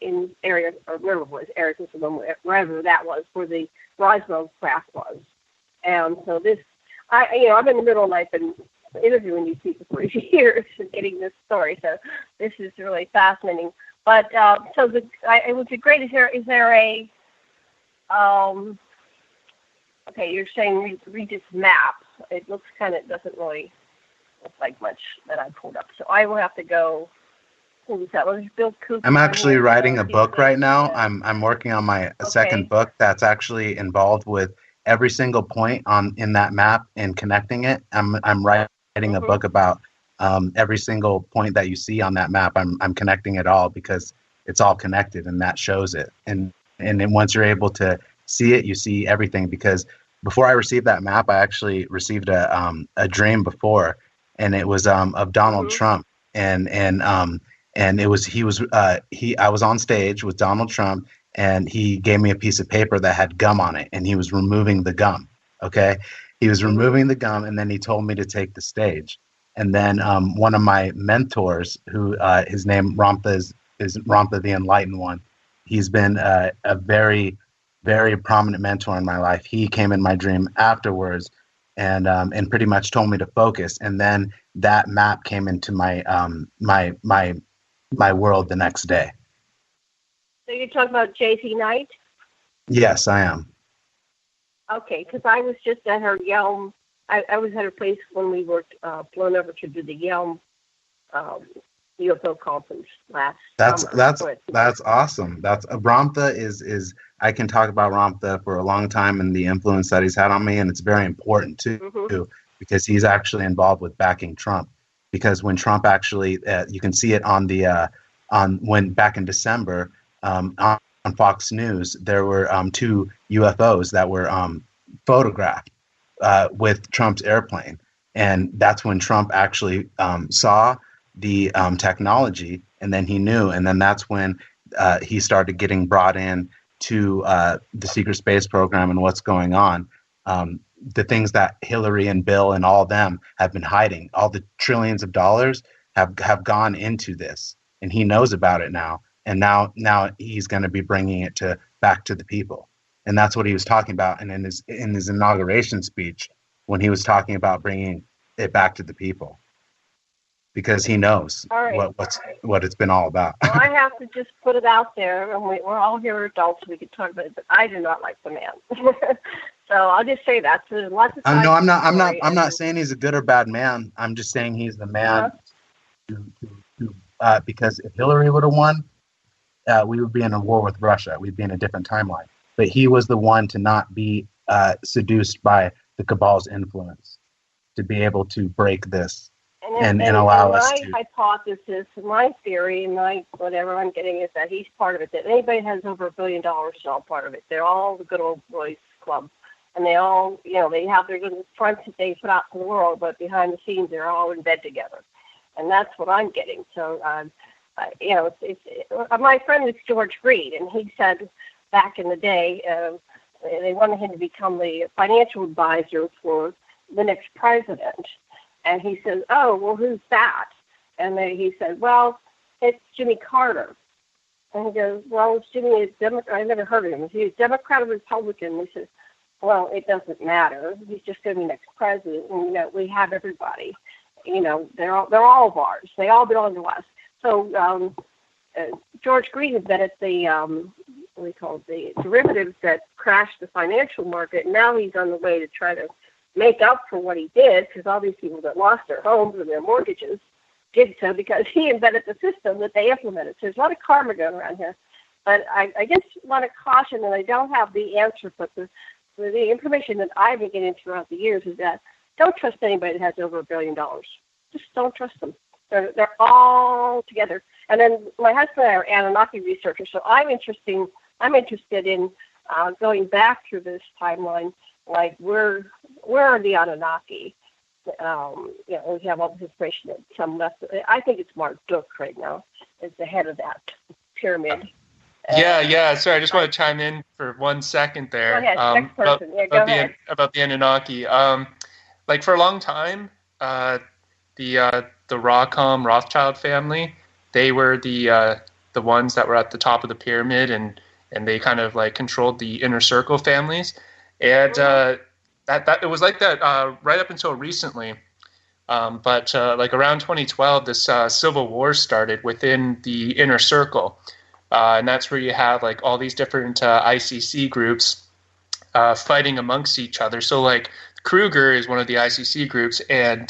Speaker 6: in area, or wherever it was, wherever that was, where the Roswell craft was. And so I've been in the middle of life and interviewing these people for years and getting this story, so this is really fascinating. But it would be great. Is there a okay? You're saying read this map. It looks doesn't really look like much that I pulled up. So I will have to go. Who was that? Was Bill Cooper?
Speaker 8: I'm actually writing a book right now. I'm working on my second book that's actually involved with every single point in that map and connecting it. I'm writing a book about every single point that you see on that map. I'm connecting it all because it's all connected, and that shows it. And then once you're able to see it, you see everything. Because before I received that map, I actually received a dream before, and it was of Donald Trump, and it was I was on stage with Donald Trump, and he gave me a piece of paper that had gum on it, and he was removing the gum. Okay, he was removing the gum, and then he told me to take the stage. And then one of my mentors, who his name Ramtha is Ramtha the Enlightened One. He's been a very, very prominent mentor in my life. He came in my dream afterwards, and pretty much told me to focus. And then that map came into my my world the next day.
Speaker 6: So you're talking about J.C. Knight?
Speaker 8: Yes, I am.
Speaker 6: Okay, because I was just at her Yelm. I was at her place when we were flown over to do the Yelm UFO conference last summer.
Speaker 8: That's awesome. That's Ramtha is I can talk about Ramtha for a long time and the influence that he's had on me, and it's very important too, because he's actually involved with backing Trump. Because when Trump actually, you can see it on the when back in December on Fox News, there were 2 UFOs that were photographed with Trump's airplane, and that's when Trump actually saw the technology, and then he knew, and then that's when he started getting brought in to the secret space program and what's going on. The things that Hillary and Bill and all of them have been hiding, all the trillions of dollars have gone into this, and he knows about it now. And now he's going to be bringing it back to the people, and that's what he was talking about. And in his inauguration speech, when he was talking about bringing it back to the people, because he knows what it's been all about.
Speaker 6: Well, I have to just put it out there, and we're all here adults, we can talk about it, but I do not like the man. So I'll just say that. So there's lots of
Speaker 8: no, I'm not saying he's a good or bad man. I'm just saying he's the man because if Hillary would have won, we would be in a war with Russia. We'd be in a different timeline. But he was the one to not be seduced by the Cabal's influence, to be able to break this and allow us to.
Speaker 6: My hypothesis, my theory, my whatever I'm getting is that he's part of it. That anybody has over $1 billion is all part of it. They're all the good old boys club. And they all, they have their little fronts that they put out to the world, but behind the scenes, they're all in bed together. And that's what I'm getting. So, my friend is George Reed, and he said back in the day, they wanted him to become the financial advisor for the next president. And he says, oh, well, who's that? And then he said, well, it's Jimmy Carter. And he goes, well, is Jimmy a Democrat? I never heard of him. Is he a Democrat or Republican? And he says, well, it doesn't matter. He's just going to be next president. And, we have everybody. They're all of ours. They all belong to us. So George Green invented the the derivatives that crashed the financial market. Now he's on the way to try to make up for what he did, because all these people that lost their homes and their mortgages did so because he invented the system that they implemented. So there's a lot of karma going around here. But I just want to caution that I don't have the answer, but the information that I've been getting throughout the years is that don't trust anybody that has over $1 billion. Just don't trust them. They're all together. And then my husband and I are Anunnaki researchers, so I'm interested I'm interested in going back through this timeline. Like, where are the Anunnaki? We have all this information that some left. I think it's Marduk right now is the head of that pyramid.
Speaker 10: Yeah. Sorry, I just want to chime in for 1 second there.
Speaker 6: Go ahead, next person. Go ahead.
Speaker 10: About the Anunnaki. Like for a long time, the Rothschild family, they were the ones that were at the top of the pyramid, and they kind of like controlled the inner circle families, and that it was like that right up until recently. But like around 2012, this civil war started within the inner circle. And that's where you have like all these different ICC groups fighting amongst each other. So like Kruger is one of the ICC groups, and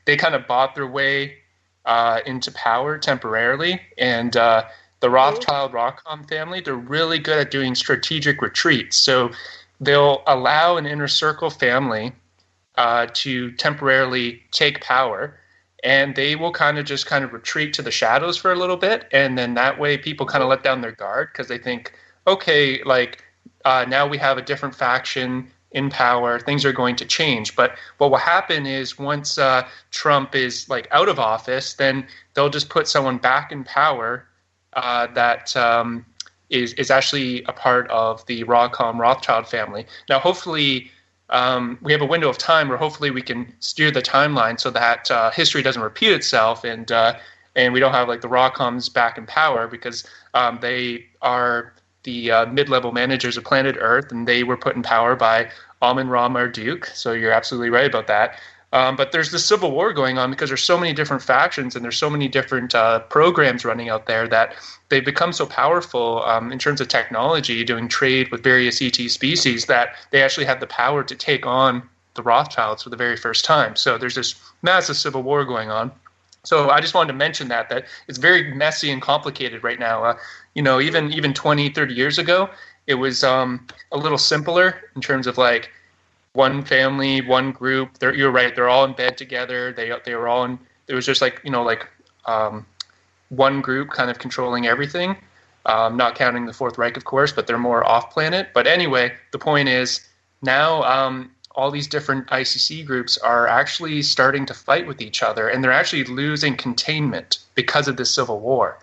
Speaker 10: they kind of bought their way into power temporarily. And the Rothschild-Rockham family, they're really good at doing strategic retreats. So they'll allow an inner circle family to temporarily take power, and they will kind of retreat to the shadows for a little bit, and then that way people kind of let down their guard because they think, okay, like now we have a different faction in power, things are going to change. But what will happen is once Trump is like out of office, then they'll just put someone back in power that is actually a part of the Rothschild family. Now, hopefully, we have a window of time where hopefully we can steer the timeline so that history doesn't repeat itself, and we don't have like the Rothschilds back in power, because they are the mid-level managers of planet Earth, and they were put in power by Amun-Ra Marduk. So you're absolutely right about that. But there's this civil war going on because there's so many different factions and there's so many different programs running out there that they've become so powerful in terms of technology, doing trade with various ET species, that they actually have the power to take on the Rothschilds for the very first time. So there's this massive civil war going on. So I just wanted to mention that it's very messy and complicated right now. Even 20, 30 years ago, it was a little simpler in terms of like one family, one group. You're right. They're all in bed together. They were all in. It was just like one group kind of controlling everything. Not counting the Fourth Reich, of course, but they're more off planet. But anyway, the point is now all these different ICC groups are actually starting to fight with each other, and they're actually losing containment because of this civil war.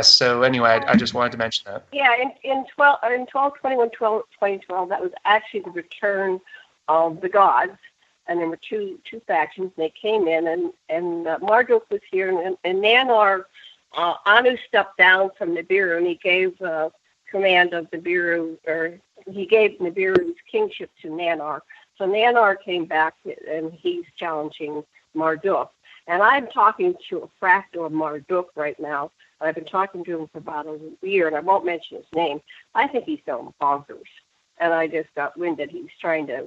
Speaker 10: So anyway, I just wanted to mention that.
Speaker 6: Yeah, in 2012, that was actually the return of the gods, and there were two factions. They came in, and Marduk was here, and Nanar, Anu stepped down from Nibiru, and he gave command of Nibiru, or he gave Nibiru's kingship to Nanar. So Nanar came back, and he's challenging Marduk. And I'm talking to a fractal of Marduk right now. I've been talking to him for about a year, and I won't mention his name. I think he's going bonkers. And I just got wind that he's trying to,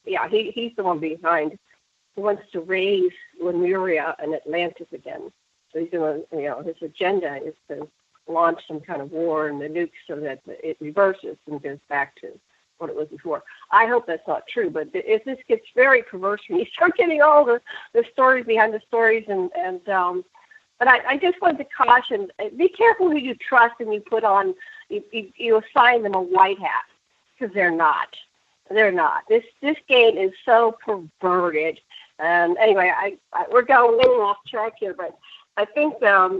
Speaker 6: he's the one behind. He wants to raise Lemuria and Atlantis again. So he's going to, his agenda is to launch some kind of war and the nukes so that it reverses and goes back to what it was before. I hope that's not true, but if this gets very perverse when you start getting all the stories behind the stories, but I just wanted to caution, be careful who you trust and you put on, you assign them a white hat, because they're not. They're not. This game is so perverted. And anyway, we're going a little off track here, but I think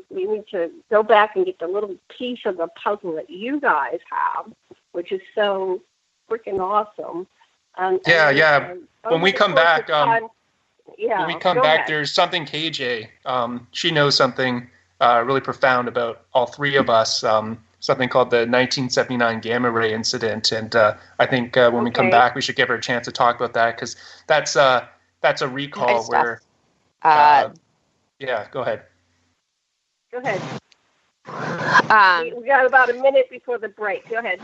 Speaker 6: we need to go back and get the little piece of the puzzle that you guys have, which is so freaking awesome. When we come back,
Speaker 10: there's something KJ. She knows something really profound about all three of us. Something called the 1979 gamma ray incident, and I think when we come back, we should give her a chance to talk about that, because that's a recall where. Go ahead.
Speaker 6: Go ahead. We got about a minute before the break. Go ahead.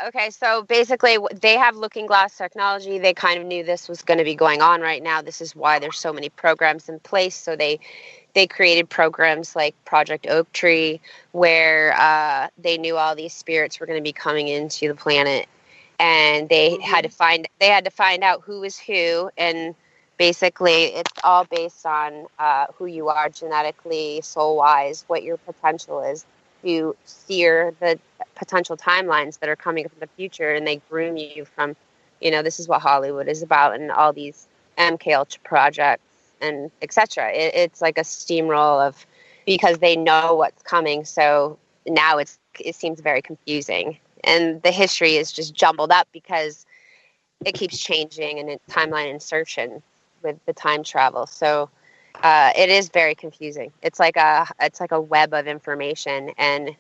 Speaker 9: Okay. So basically, they have looking glass technology. They kind of knew this was going to be going on right now. This is why there's so many programs in place. So they created programs like Project Oak Tree, where they knew all these spirits were going to be coming into the planet, and they had to find out who was who, and basically it's all based on who you are genetically, soul-wise, what your potential is. to steer the potential timelines that are coming from the future, and they groom you from, this is what Hollywood is about, and all these MK Ultra projects and etc. It's like a steamroll of, because they know what's coming, so now it seems very confusing, and the history is just jumbled up because it keeps changing and timeline insertion with the time travel. So it is very confusing. It's like a web of information, and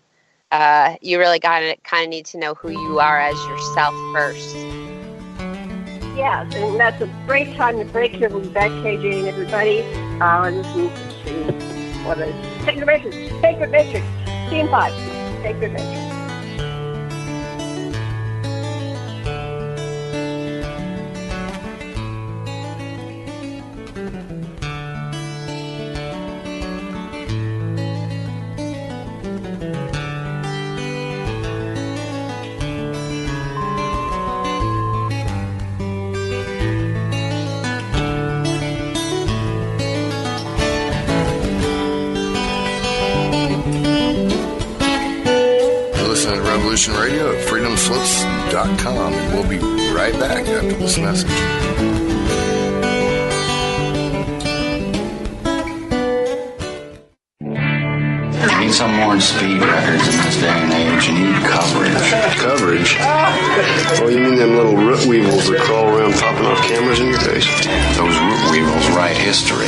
Speaker 9: you really kind of need to know who you are as yourself first.
Speaker 6: Yes, and that's a great time to break here. We'll be back, KJ and everybody. Listen to what is Sacred Matrix, Scene 5, Sacred Matrix.
Speaker 3: Radio at freedomslips.com, and we'll be right back after this message.
Speaker 11: You need some more speed records in this day and age. You need coverage.
Speaker 12: Coverage? Oh, you mean them little root weevils that crawl around popping off cameras in your face?
Speaker 11: Those root weevils write history.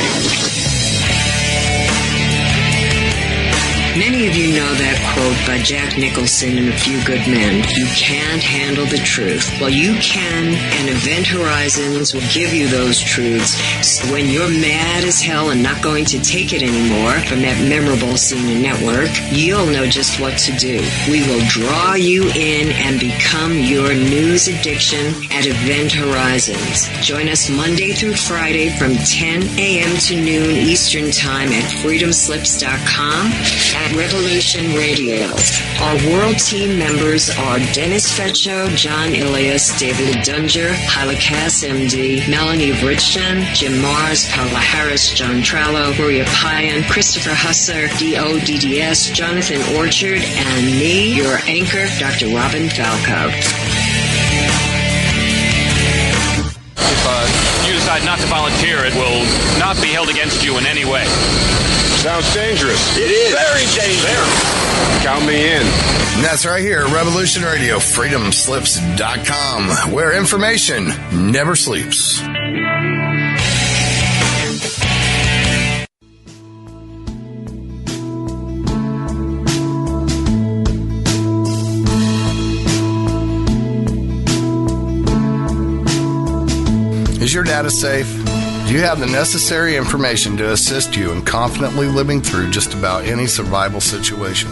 Speaker 13: Many of you know that quote by Jack Nicholson in A Few Good Men. You can't handle the truth. Well, you can, and Event Horizons will give you those truths. So when you're mad as hell and not going to take it anymore from that memorable senior network, you'll know just what to do. We will draw you in and become your news addiction at Event Horizons. Join us Monday through Friday from 10 a.m. to noon Eastern Time at freedomslips.com. At Revolution Radio. Our world team members are Dennis Fetcho, John Ilias, David Dunger, Halakas MD, Melanie Bridgeton, Jim Mars, Paula Harris, John Trallo, Maria Payan, Christopher Husser, DODDS, Jonathan Orchard, and me, your anchor, Dr. Robin Falco.
Speaker 14: If you decide not to volunteer, it will not be held against you in any way.
Speaker 12: Sounds dangerous.
Speaker 2: It is. Very dangerous.
Speaker 12: Count me in.
Speaker 3: And that's right here at Revolution Radio, freedomslips.com, where information never sleeps. Is your data safe? Do you have the necessary information to assist you in confidently living through just about any survival situation?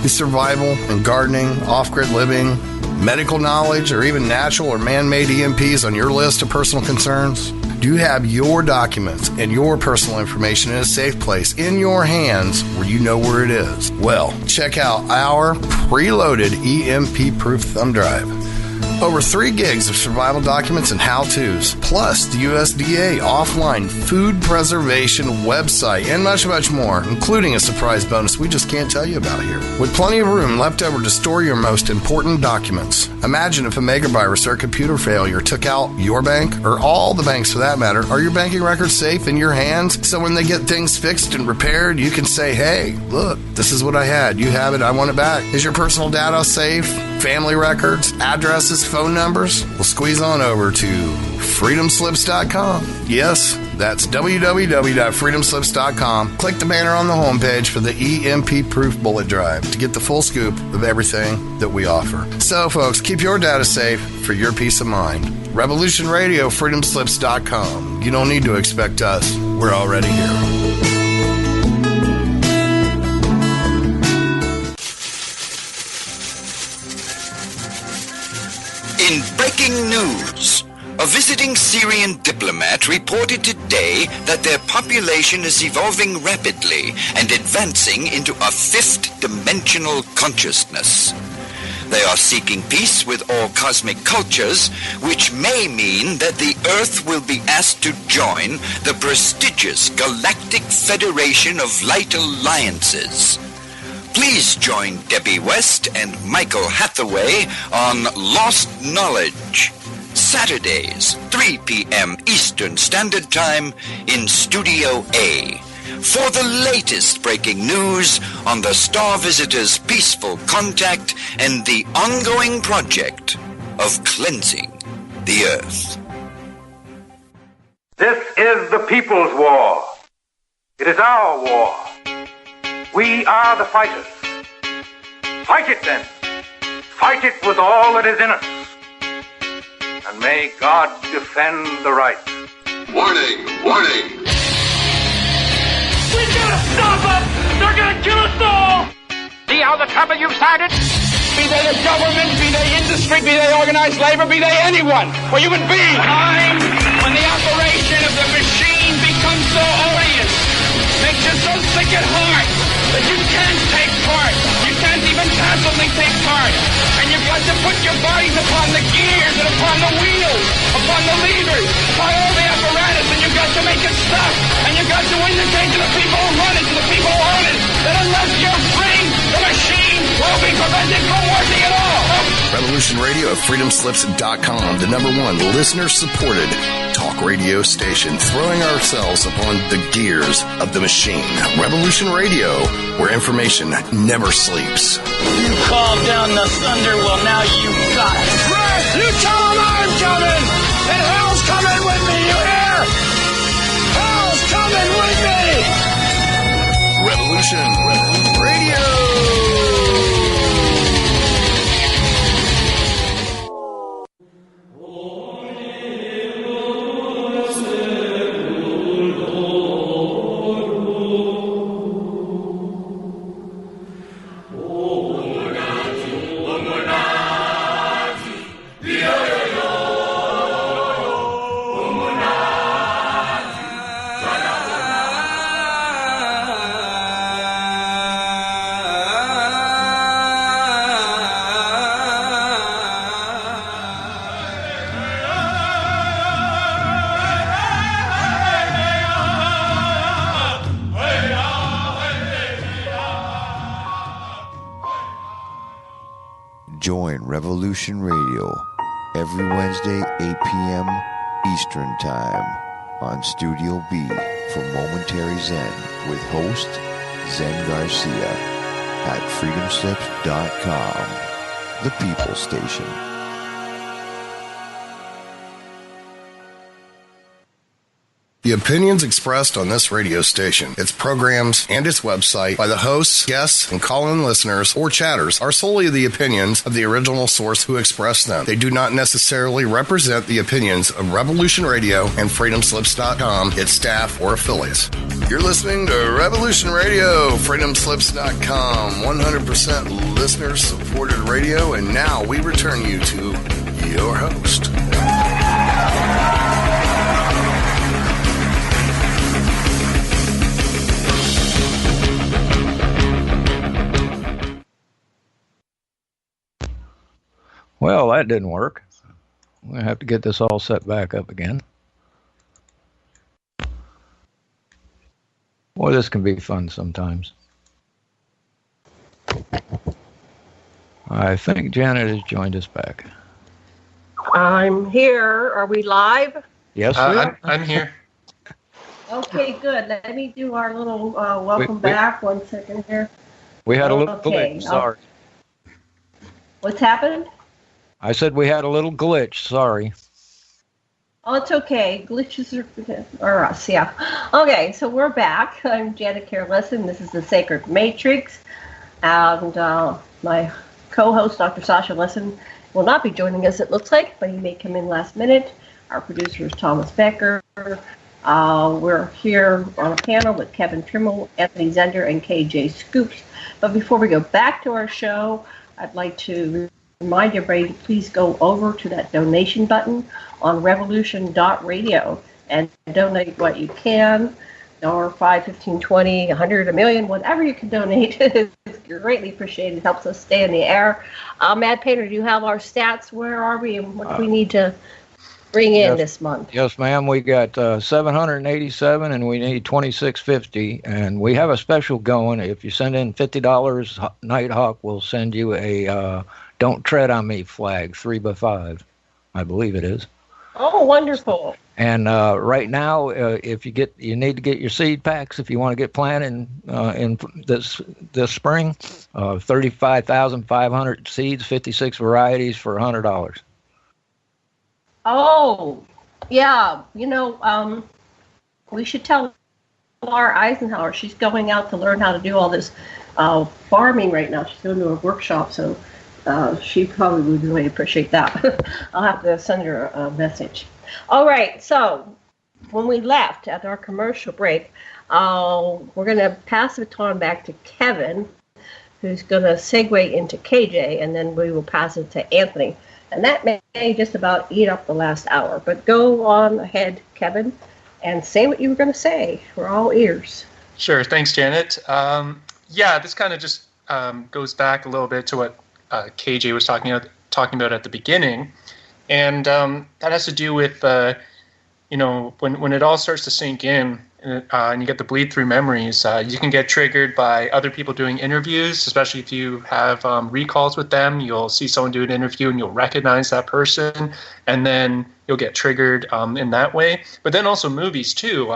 Speaker 3: Is survival and gardening, off-grid living, medical knowledge, or even natural or man-made EMPs on your list of personal concerns? Do you have your documents and your personal information in a safe place in your hands where you know where it is? Well, check out our preloaded EMP-proof thumb drive. Over 3 gigs of survival documents and how-tos, plus the USDA offline food preservation website, and much, much more, including a surprise bonus we just can't tell you about here. With plenty of room left over to store your most important documents. Imagine if a megavirus or computer failure took out your bank, or all the banks for that matter. Are your banking records safe in your hands? So when they get things fixed and repaired, you can say, hey, look, this is what I had. You have it. I want it back. Is your personal data safe? Family records, addresses, phone numbers? Well, squeeze on over to freedomslips.com. Yes, that's www.freedomslips.com. Click the banner on the homepage for the EMP-proof bullet drive to get the full scoop of everything that we offer. So, folks, keep your data safe for your peace of mind. Revolution Radio, freedomslips.com. You don't need to expect us. We're already here.
Speaker 15: In breaking news, a visiting Syrian diplomat reported today that their population is evolving rapidly and advancing into a 5th dimensional consciousness. They are seeking peace with all cosmic cultures, which may mean that the Earth will be asked to join the prestigious Galactic Federation of Light Alliances. Please join Debbie West and Michael Hathaway on Lost Knowledge. Saturdays, 3 p.m. Eastern Standard Time in Studio A. For the latest breaking news on the Star Visitor's peaceful contact and the ongoing project of cleansing the Earth.
Speaker 16: This is the people's war. It is our war. We are the fighters. Fight it then. Fight it with all that is in us. And may God defend the right.
Speaker 12: Warning! Warning!
Speaker 17: We gotta stop them! They're gonna kill us all! See how the trouble you've started? Be they the government, be they industry, be they organized labor, be they anyone, or human beings. Time when the operation of the machine becomes so odious, makes you so sick at heart that you can't take part. You can't even passively take part. And you've got to put your bodies upon the gears and upon the wheels, upon the levers, upon all the apparatus, and you've got to make it stop. And you've got to indicate to the people who run it, to the people who own it, that unless you're free, the machine will be prevented from working at all.
Speaker 3: Revolution Radio at freedomslips.com, the #1 listener-supported talk radio station, throwing ourselves upon the gears of the machine. Revolution Radio, where information never sleeps.
Speaker 17: You called down the thunder, well now you got it. Right! You tell them I'm coming! And hell's coming with me, you hear? Hell's coming with me!
Speaker 3: Revolution Radio!
Speaker 18: Join Revolution Radio every Wednesday, 8 p.m. Eastern Time on Studio B for Momentary Zen with host Zen Garcia at freedomslips.com, the People Station.
Speaker 3: The opinions expressed on this radio station, its programs, and its website by the hosts, guests, and call-in listeners or chatters are solely the opinions of the original source who expressed them. They do not necessarily represent the opinions of Revolution Radio and freedomslips.com, its staff, or affiliates. You're listening to Revolution Radio, freedomslips.com, 100% listener-supported radio, and now we return you to your host.
Speaker 7: Well, that didn't work. I'm going to have to get this all set back up again. Boy, this can be fun sometimes. I think Janet has joined us back.
Speaker 6: I'm here. Are we live?
Speaker 7: Yes,
Speaker 10: I'm here.
Speaker 6: Okay, good. Let me do our little welcome back. 1 second here.
Speaker 7: We had a little glitch. Sorry.
Speaker 6: What's happened?
Speaker 7: I said we had a little glitch. Sorry.
Speaker 6: Oh, it's okay. Glitches are us, yeah. Okay, so we're back. I'm Janet Careless, and this is the Sacred Matrix. And my co-host, Dr. Sasha Lesson, will not be joining us, it looks like, but he may come in last minute. Our producer is Thomas Becker. We're here on a panel with Kevin Trimmel, Anthony Zender, and KJ Scoops. But before we go back to our show, I'd like to remind everybody to please go over to that donation button on revolution.radio and donate what you can. $1, $5, $15, $20, $100, $1 million, whatever you can donate is greatly appreciated. It helps us stay in the air. Mad Painter, do you have our stats? Where are we and what do we need to bring in this month?
Speaker 7: Yes, ma'am. We got 787, and we need 2650. And we have a special going. If you send in $50, Nighthawk will send you a "Don't Tread on Me" flag, 3x5, I believe it is.
Speaker 6: Oh, wonderful!
Speaker 7: And right now, if you need to get your seed packs if you want to get planted in this spring. 35,500 seeds, 56 varieties for $100.
Speaker 6: Oh, yeah. We should tell Laura Eisenhower she's going out to learn how to do all this farming right now. She's going to a workshop, so she probably would really appreciate that. I'll have to send her a message. All right, so when we left at our commercial break, we're going to pass the baton back to Kevin, who's going to segue into KJ, and then we will pass it to Anthony. And that may just about eat up the last hour. But go on ahead, Kevin, and say what you were going to say. We're all ears.
Speaker 10: Sure. Thanks, Janet. This kind of just goes back a little bit to what KJ was talking about at the beginning. And that has to do with, when it all starts to sink in and you get the bleed through memories, you can get triggered by other people doing interviews, especially if you have recalls with them. You'll see someone do an interview and you'll recognize that person, and then you'll get triggered in that way. But then also movies too.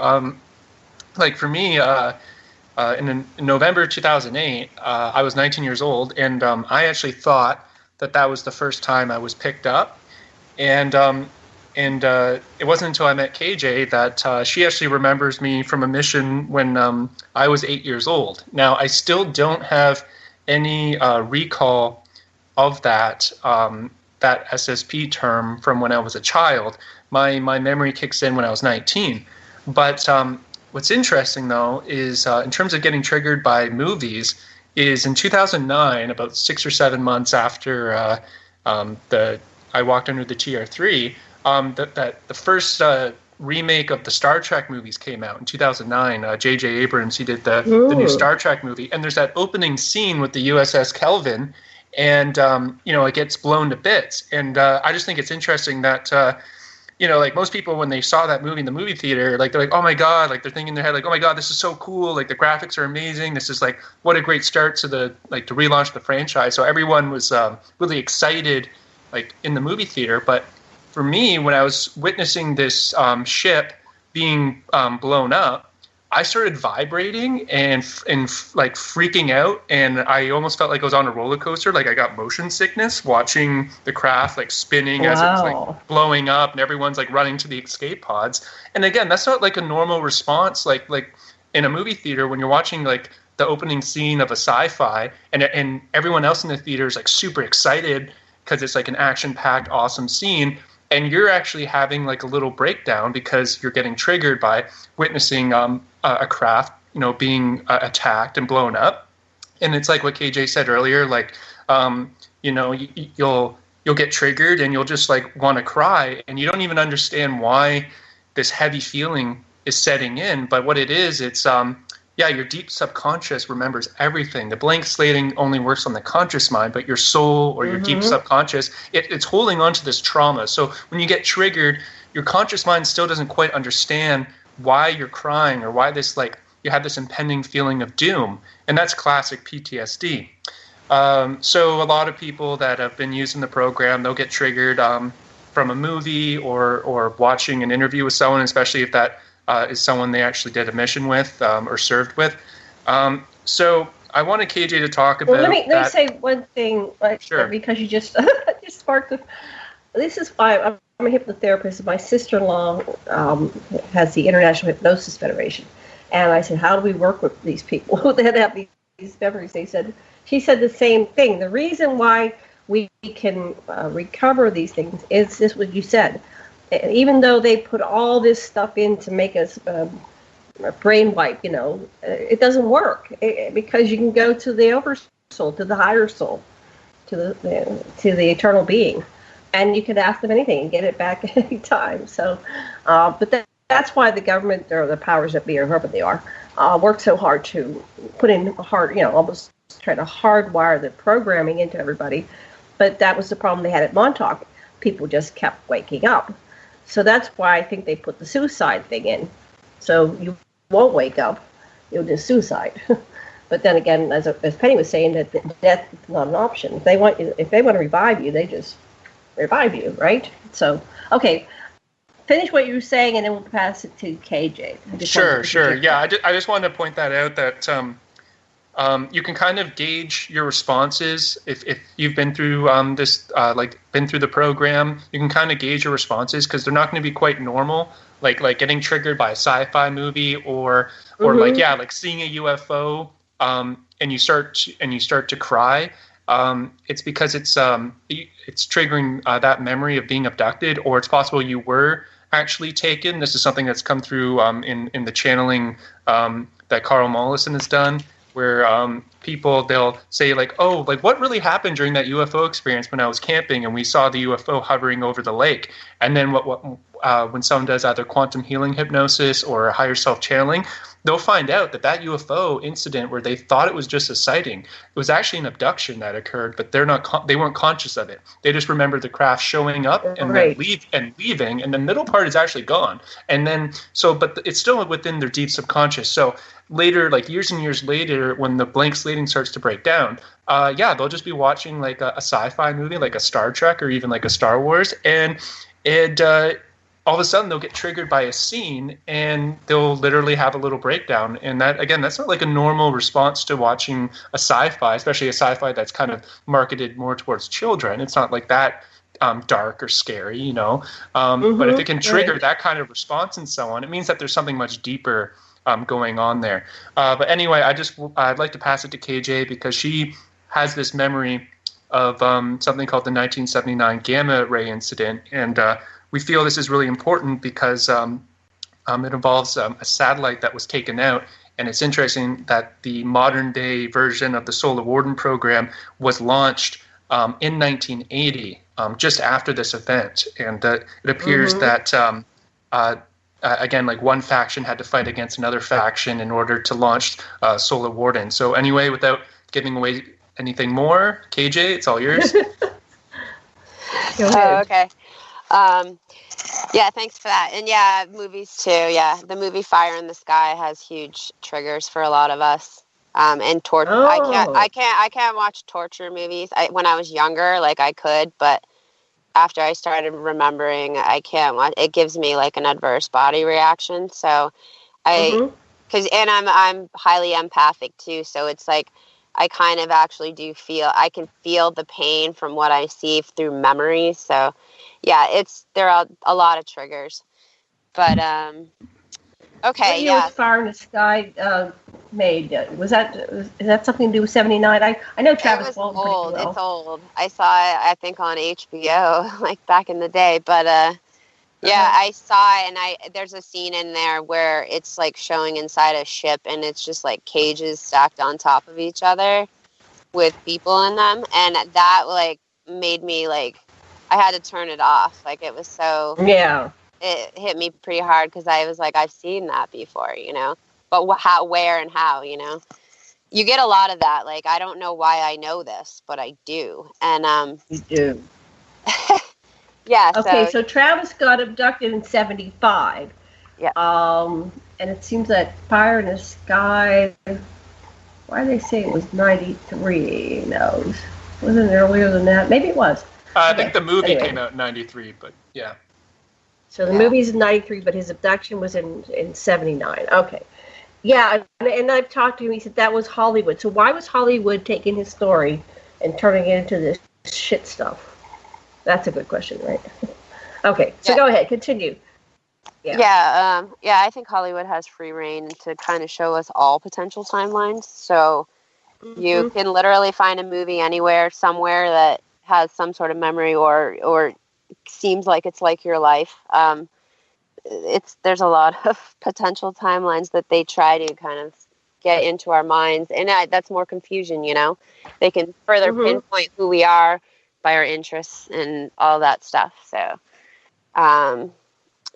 Speaker 10: Like for me, in November 2008, I was 19 years old, and I actually thought that was the first time I was picked up. And it wasn't until I met KJ that she actually remembers me from a mission when I was 8 years old. Now, I still don't have any recall of that SSP term from when I was a child. My memory kicks in when I was 19. But what's interesting, though, is in terms of getting triggered by movies, is in 2009, about 6 or 7 months after I walked under the TR3, that the first remake of the Star Trek movies came out in 2009. J.J. Abrams, he did the new Star Trek movie, and there's that opening scene with the USS Kelvin, and it gets blown to bits. And I just think it's interesting that like most people, when they saw that movie in the movie theater, like they're like, oh my god, like they're thinking in their head, like, oh my god, this is so cool, like the graphics are amazing, this is like what a great start to to relaunch the franchise. So everyone was really excited, like in the movie theater. But for me, when I was witnessing this ship being blown up, I started vibrating and like freaking out, and I almost felt like I was on a roller coaster. Like I got motion sickness watching the craft like spinning as it was like blowing up, and everyone's like running to the escape pods. And again, that's not like a normal response like in a movie theater when you're watching like the opening scene of a sci-fi, and everyone else in the theater is like super excited because it's like an action-packed, awesome scene. And you're actually having like a little breakdown because you're getting triggered by witnessing a craft, being attacked and blown up. And it's like what KJ said earlier, like, you'll get triggered and you'll just like want to cry, and you don't even understand why this heavy feeling is setting in. But what it is, it's your deep subconscious remembers everything. The blank slating only works on the conscious mind, but your soul or your deep subconscious, it's holding on to this trauma. So when you get triggered, your conscious mind still doesn't quite understand why you're crying or why this, like, you have this impending feeling of doom. And that's classic PTSD. So a lot of people that have been using the program, they'll get triggered from a movie or watching an interview with someone, especially if that is someone they actually did a mission with or served with. So I wanted KJ to talk about.
Speaker 6: Let me say one thing,
Speaker 10: sure.
Speaker 6: Because you just just sparked the. This is why I'm a hypnotherapist. My sister-in-law has the International Hypnosis Federation, and I said, "How do we work with these people that have these memories?" She said the same thing. The reason why we can recover these things is just what you said. Even though they put all this stuff in to make us brain wipe, it doesn't work because you can go to the oversoul, to the higher soul, to the eternal being, and you can ask them anything and get it back at any time. So, but that's why the government or the powers that be, or whoever they are, work so hard to put in almost try to hardwire the programming into everybody. But that was the problem they had at Montauk. People just kept waking up. So that's why I think they put the suicide thing in. So you won't wake up, you'll do suicide. But then again, as Penny was saying, that death is not an option. If they want to revive you, they just revive you, right? So, okay, finish what you were saying, and then we'll pass it to KJ.
Speaker 10: Sure. Yeah, I just wanted to point that out that you can kind of gauge your responses if you've been through been through the program. You can kind of gauge your responses because they're not going to be quite normal, like getting triggered by a sci-fi movie or like seeing a UFO. And you start to cry. It's because it's triggering that memory of being abducted, or it's possible you were actually taken. This is something that's come through in the channeling that Karl Mollison has done, where people, they'll say like, oh, like what really happened during that UFO experience when I was camping and we saw the UFO hovering over the lake. And then when someone does either quantum healing hypnosis or higher self channeling, they'll find out that UFO incident where they thought it was just a sighting, it was actually an abduction that occurred, but they weren't conscious of it. They just remember the craft showing up and then leaving, and the middle part is actually gone. And then but it's still within their deep subconscious. So later, like years and years later, when the blank slating starts to break down, they'll just be watching like a sci-fi movie, like a Star Trek or even like a Star Wars, and all of a sudden they'll get triggered by a scene and they'll literally have a little breakdown. And that, again, that's not like a normal response to watching a sci-fi, especially a sci-fi that's kind of marketed more towards children. It's not like that dark or scary, you know. But if it can trigger that kind of response in someone, it means that there's something much deeper going on there. But anyway, I'd like to pass it to KJ because she has this memory of something called the 1979 gamma ray incident. And we feel this is really important because it involves a satellite that was taken out. And it's interesting that the modern day version of the Solar Warden program was launched in 1980, just after this event. And it appears that, again, like one faction had to fight against another faction in order to launch Solar Warden. So anyway, without giving away anything more, KJ, it's all yours.
Speaker 6: Go ahead.
Speaker 9: Okay. Yeah, thanks for that. And yeah, movies too. Yeah, the movie Fire in the Sky has huge triggers for a lot of us. And torture. I can't watch torture movies. When I was younger, like I could, but after I started remembering, I can't watch. It gives me like an adverse body reaction. So and I'm highly empathic too. So it's like I kind of actually I can feel the pain from what I see through memories. So yeah, there are a lot of triggers, but okay.
Speaker 6: What year was Fire in the Sky made? Is that something to do with 79? I know Travis Walton pretty well.
Speaker 9: It's old. I saw it, I think, on HBO like back in the day. But I saw it, and there's a scene in there where it's like showing inside a ship, and it's just like cages stacked on top of each other with people in them, and that like made me like. I had to turn it off. Like it was so. Yeah. It hit me pretty hard because I was like, I've seen that before, you know. But how, where, and how, you know. You get a lot of that. Like I don't know why I know this, but I do. And
Speaker 6: you do.
Speaker 9: Yeah.
Speaker 6: Okay, so Travis got abducted in 75.
Speaker 9: Yeah.
Speaker 6: And it seems that Fire in the Sky. Why do they say it was 93? No, wasn't it earlier than that? Maybe it was.
Speaker 10: I think the movie came out in 93, but yeah.
Speaker 6: So the movie's in 93, but his abduction was in 79. Okay. Yeah, and I've talked to him. He said that was Hollywood. So why was Hollywood taking his story and turning it into this shit stuff? That's a good question, right? Okay, so go ahead. Continue.
Speaker 9: Yeah, I think Hollywood has free reign to kind of show us all potential timelines. So you can literally find a movie anywhere, somewhere that has some sort of memory or seems like it's like your life. There's a lot of potential timelines that they try to kind of get into our minds, and that's more confusion, you know. They can further pinpoint who we are by our interests and all that stuff. So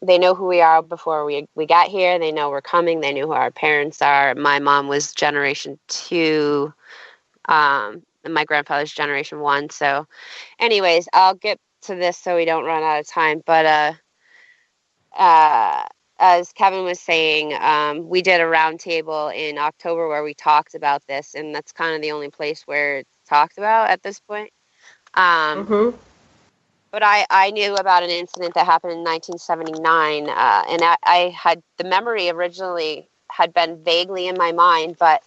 Speaker 9: they know who we are before we got here. They know we're coming. They knew who our parents are. My mom was generation 2. And my grandfather's generation 1. So anyways, I'll get to this so we don't run out of time. But as Kevin was saying, we did a roundtable in October where we talked about this, and that's kind of the only place where it's talked about at this point. But I knew about an incident that happened in 1979, and I had the memory originally had been vaguely in my mind, but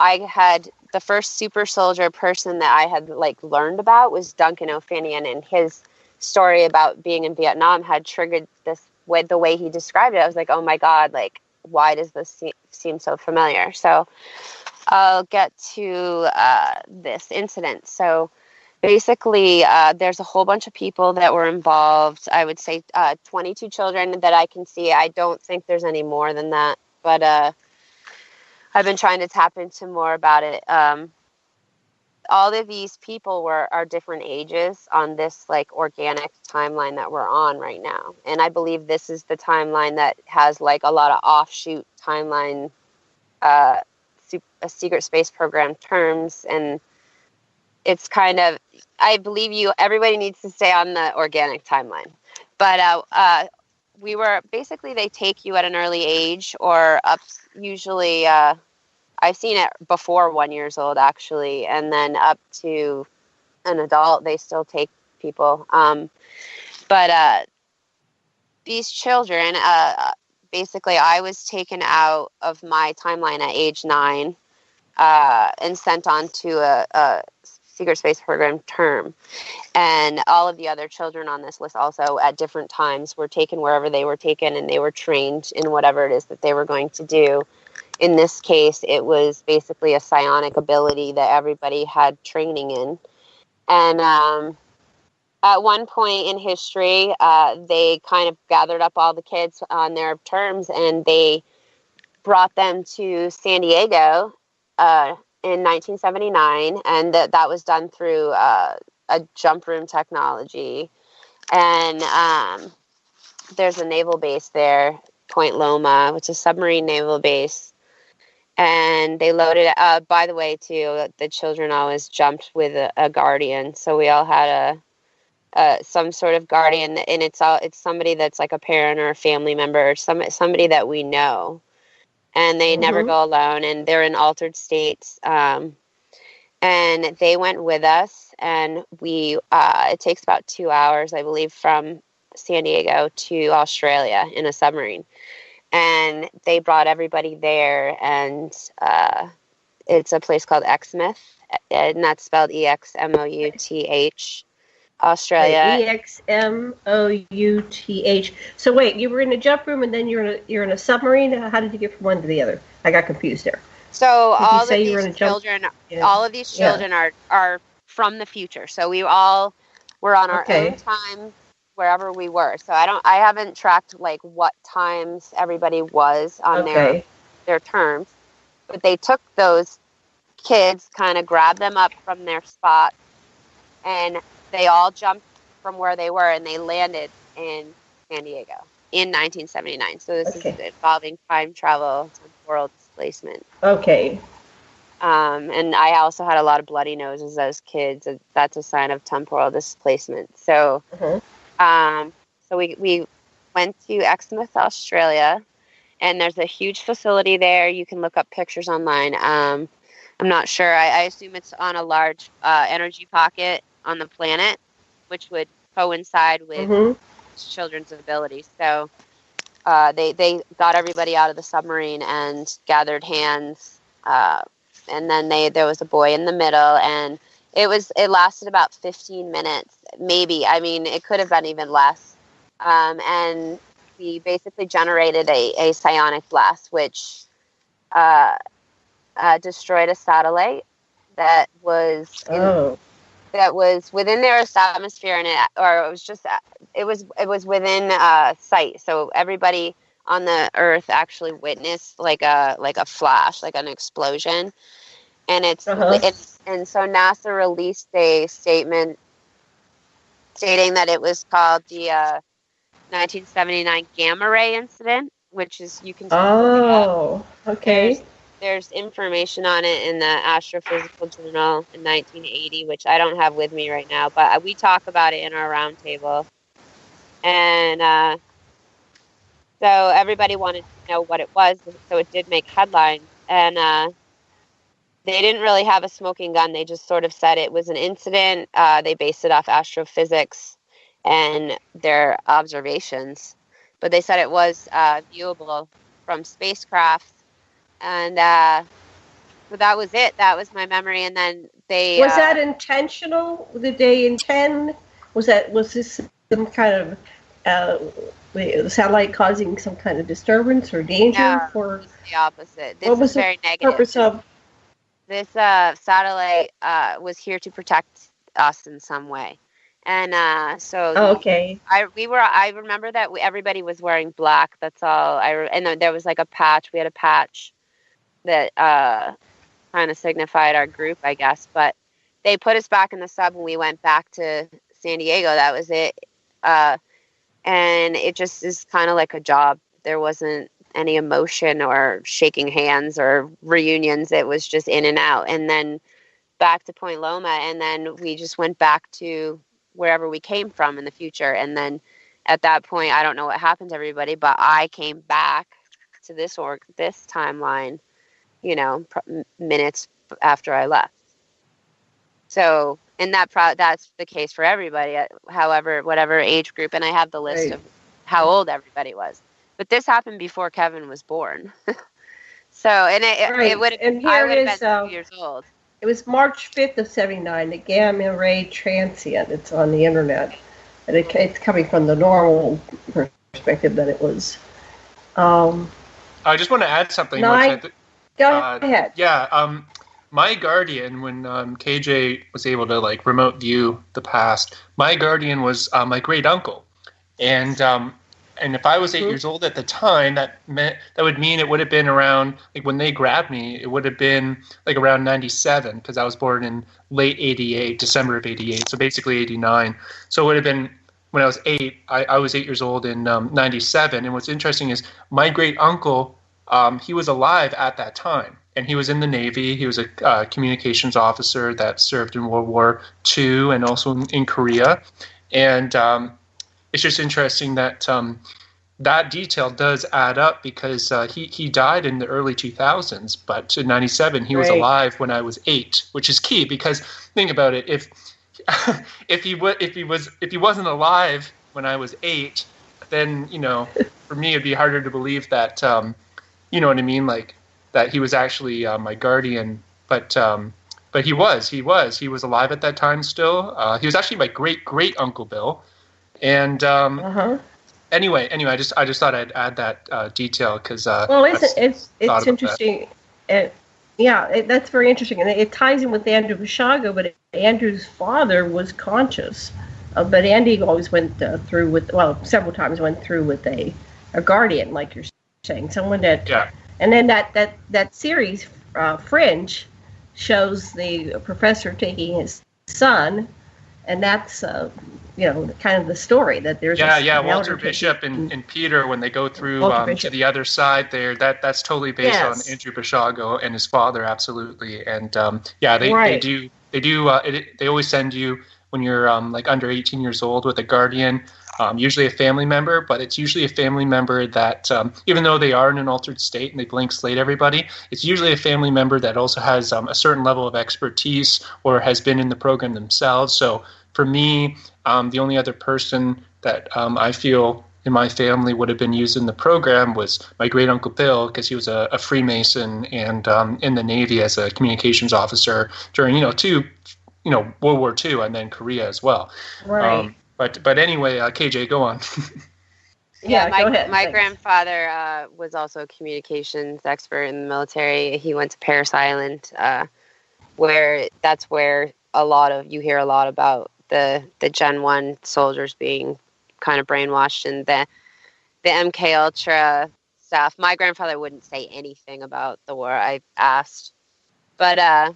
Speaker 9: I had the first super soldier person that I had like learned about was Duncan O'Finian, and his story about being in Vietnam had triggered this with the way he described it. I was like, oh my God, like, why does this seem so familiar? So I'll get to this incident. So basically, there's a whole bunch of people that were involved. I would say 22 children that I can see. I don't think there's any more than that, but I've been trying to tap into more about it. All of these people are different ages on this like organic timeline that we're on right now. And I believe this is the timeline that has like a lot of offshoot timeline, a secret space program terms. And it's kind of, I believe everybody needs to stay on the organic timeline. But we were, basically they take you at an early age or up, usually, I've seen it before 1 year old actually, and then up to an adult, they still take people. But these children, basically I was taken out of my timeline at age 9 and sent on to a secret space program term. And all of the other children on this list also at different times were taken wherever they were taken, and they were trained in whatever it is that they were going to do. In this case, it was basically a psionic ability that everybody had training in. And at one point in history, they kind of gathered up all the kids on their terms, and they brought them to San Diego in 1979. And that was done through a jump room technology. And there's a naval base there, Point Loma, which is a submarine naval base. And they loaded, by the way, too, the children always jumped with a guardian. So we all had some sort of guardian, and it's somebody that's like a parent or a family member, or somebody that we know. And they never go alone, and they're in altered states. And they went with us, and it takes about 2 hours, I believe, from San Diego to Australia in a submarine. And they brought everybody there, and it's a place called Exmouth, and that's spelled EXMOUTH, Australia.
Speaker 6: EXMOUTH. So wait, you were in a jump room, and then you're in a submarine. How did you get from one to the other? I got confused there.
Speaker 9: So all of these children are from the future. So we all were on our own time wherever we were. So I haven't tracked like what times everybody was on their terms, but they took those kids, kind of grabbed them up from their spot, and they all jumped from where they were, and they landed in San Diego in 1979. So this is involving time travel, temporal displacement.
Speaker 6: Okay.
Speaker 9: And I also had a lot of bloody noses as kids. And that's a sign of temporal displacement. So, so we went to Exmouth, Australia, and there's a huge facility there. You can look up pictures online. I'm not sure. I assume it's on a large energy pocket on the planet, which would coincide with children's abilities. So they got everybody out of the submarine and gathered hands. And then there was a boy in the middle, and it lasted about 15 minutes, maybe. I mean, it could have been even less. And we basically generated a psionic blast, which destroyed a satellite that was within the Earth's atmosphere, and it was within sight. So everybody on the Earth actually witnessed like a flash, like an explosion. And and so NASA released a statement stating that it was called the 1979 gamma ray incident, which is, you can look it up. There's information on it in the Astrophysical Journal in 1980, which I don't have with me right now, but we talk about it in our roundtable. And So everybody wanted to know what it was, so it did make headlines. And they didn't really have a smoking gun. They just sort of said it was an incident. They based it off astrophysics and their observations. But they said it was viewable from spacecraft. And so that was it. That was my memory. And then they...
Speaker 6: Was that intentional? Did they intend? Was this some kind of... the satellite causing some kind of disturbance or danger for
Speaker 9: the opposite. This
Speaker 6: what was
Speaker 9: is very
Speaker 6: the
Speaker 9: negative.
Speaker 6: Purpose of
Speaker 9: this satellite was here to protect us in some way, and so
Speaker 6: okay.
Speaker 9: I remember that everybody was wearing black. That's all. And then there was like a patch. We had a patch that kind of signified our group, I guess. But they put us back in the sub when we went back to San Diego. That was it. And it just is kind of like a job. There wasn't any emotion or shaking hands or reunions. It was just in and out. And then back to Point Loma. And then we just went back to wherever we came from in the future. And then at that point, I don't know what happened to everybody, but I came back to this timeline, minutes after I left. So... And that's the case for everybody, however, whatever age group. And I have the list of how old everybody was. But this happened before Kevin was born. So, and it would have been 2 years old.
Speaker 6: It was March 5th of 79, the gamma ray transient. It's on the internet. And it's coming from the normal perspective that it was.
Speaker 10: I just want to add something.
Speaker 6: Go ahead.
Speaker 10: Yeah. My guardian, when KJ was able to remote view the past, my guardian was my great uncle, and if I was 8 years old at the time, that would mean it would have been around when they grabbed me. It would have been around 97 because I was born in late '88, December of '88, so basically '89. So it would have been when I was 8. I was 8 years old in '97, and what's interesting is my great uncle, he was alive at that time. And he was in the Navy. He was a communications officer that served in World War II and also in Korea. And it's just interesting that that detail does add up because he died in the early 2000s. But in '97, he was alive when I was 8, which is key because think about it. If he wasn't alive when I was 8, then for me it'd be harder to believe that you know what I mean, that he was actually my guardian, but he was alive at that time still. He was actually my great Uncle Bill, and anyway, I just thought I'd add that detail because
Speaker 6: it's interesting. That's very interesting, and it ties in with Andrew Basiago. But Andrew's father was conscious, but Andy always went through with several times went through with a guardian, like you're saying, someone that. Yeah. And then that series, Fringe, shows the professor taking his son, and that's kind of the story that there's.
Speaker 10: Walter Bishop and Peter when they go through to the other side there. That's totally based on Andrew Basiago and his father, absolutely. And they always send you when you're under 18 years old with a guardian. Usually a family member, but it's usually a family member that, even though they are in an altered state and they blank slate everybody, it's usually a family member that also has a certain level of expertise or has been in the program themselves. So for me, the only other person that I feel in my family would have been used in the program was my great Uncle Bill, because he was a Freemason and in the Navy as a communications officer during World War II and then Korea as well.
Speaker 6: Right.
Speaker 10: But anyway, KJ, go on.
Speaker 9: My
Speaker 6: go ahead.
Speaker 9: My grandfather was also a communications expert in the military. He went to Parris Island, where you hear a lot about the Gen 1 soldiers being kind of brainwashed and the MK Ultra stuff. My grandfather wouldn't say anything about the war. I asked, but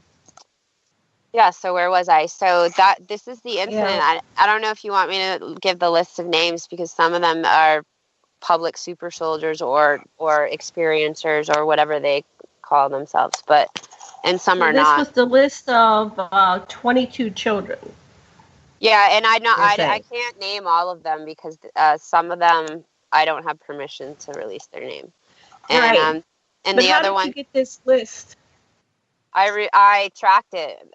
Speaker 9: so where was I? So this is the incident. Yeah. I don't know if you want me to give the list of names because some of them are public super soldiers or experiencers or whatever they call themselves, and some are not.
Speaker 6: This was the list of 22 children.
Speaker 9: Yeah, and I can't name all of them because some of them I don't have permission to release their name.
Speaker 6: Right.
Speaker 9: And
Speaker 6: but
Speaker 9: the
Speaker 6: how
Speaker 9: other
Speaker 6: did
Speaker 9: one,
Speaker 6: you get this list?
Speaker 9: I tracked it.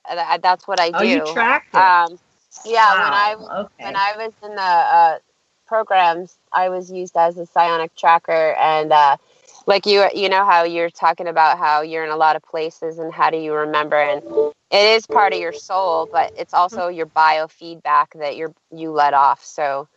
Speaker 9: That's what I do.
Speaker 6: Oh, you tracked it.
Speaker 9: Yeah,
Speaker 6: wow.
Speaker 9: when I was in the programs, I was used as a psionic tracker, and like you know how you're talking about how you're in a lot of places and how do you remember, and it is part of your soul, but it's also your biofeedback that you let off. So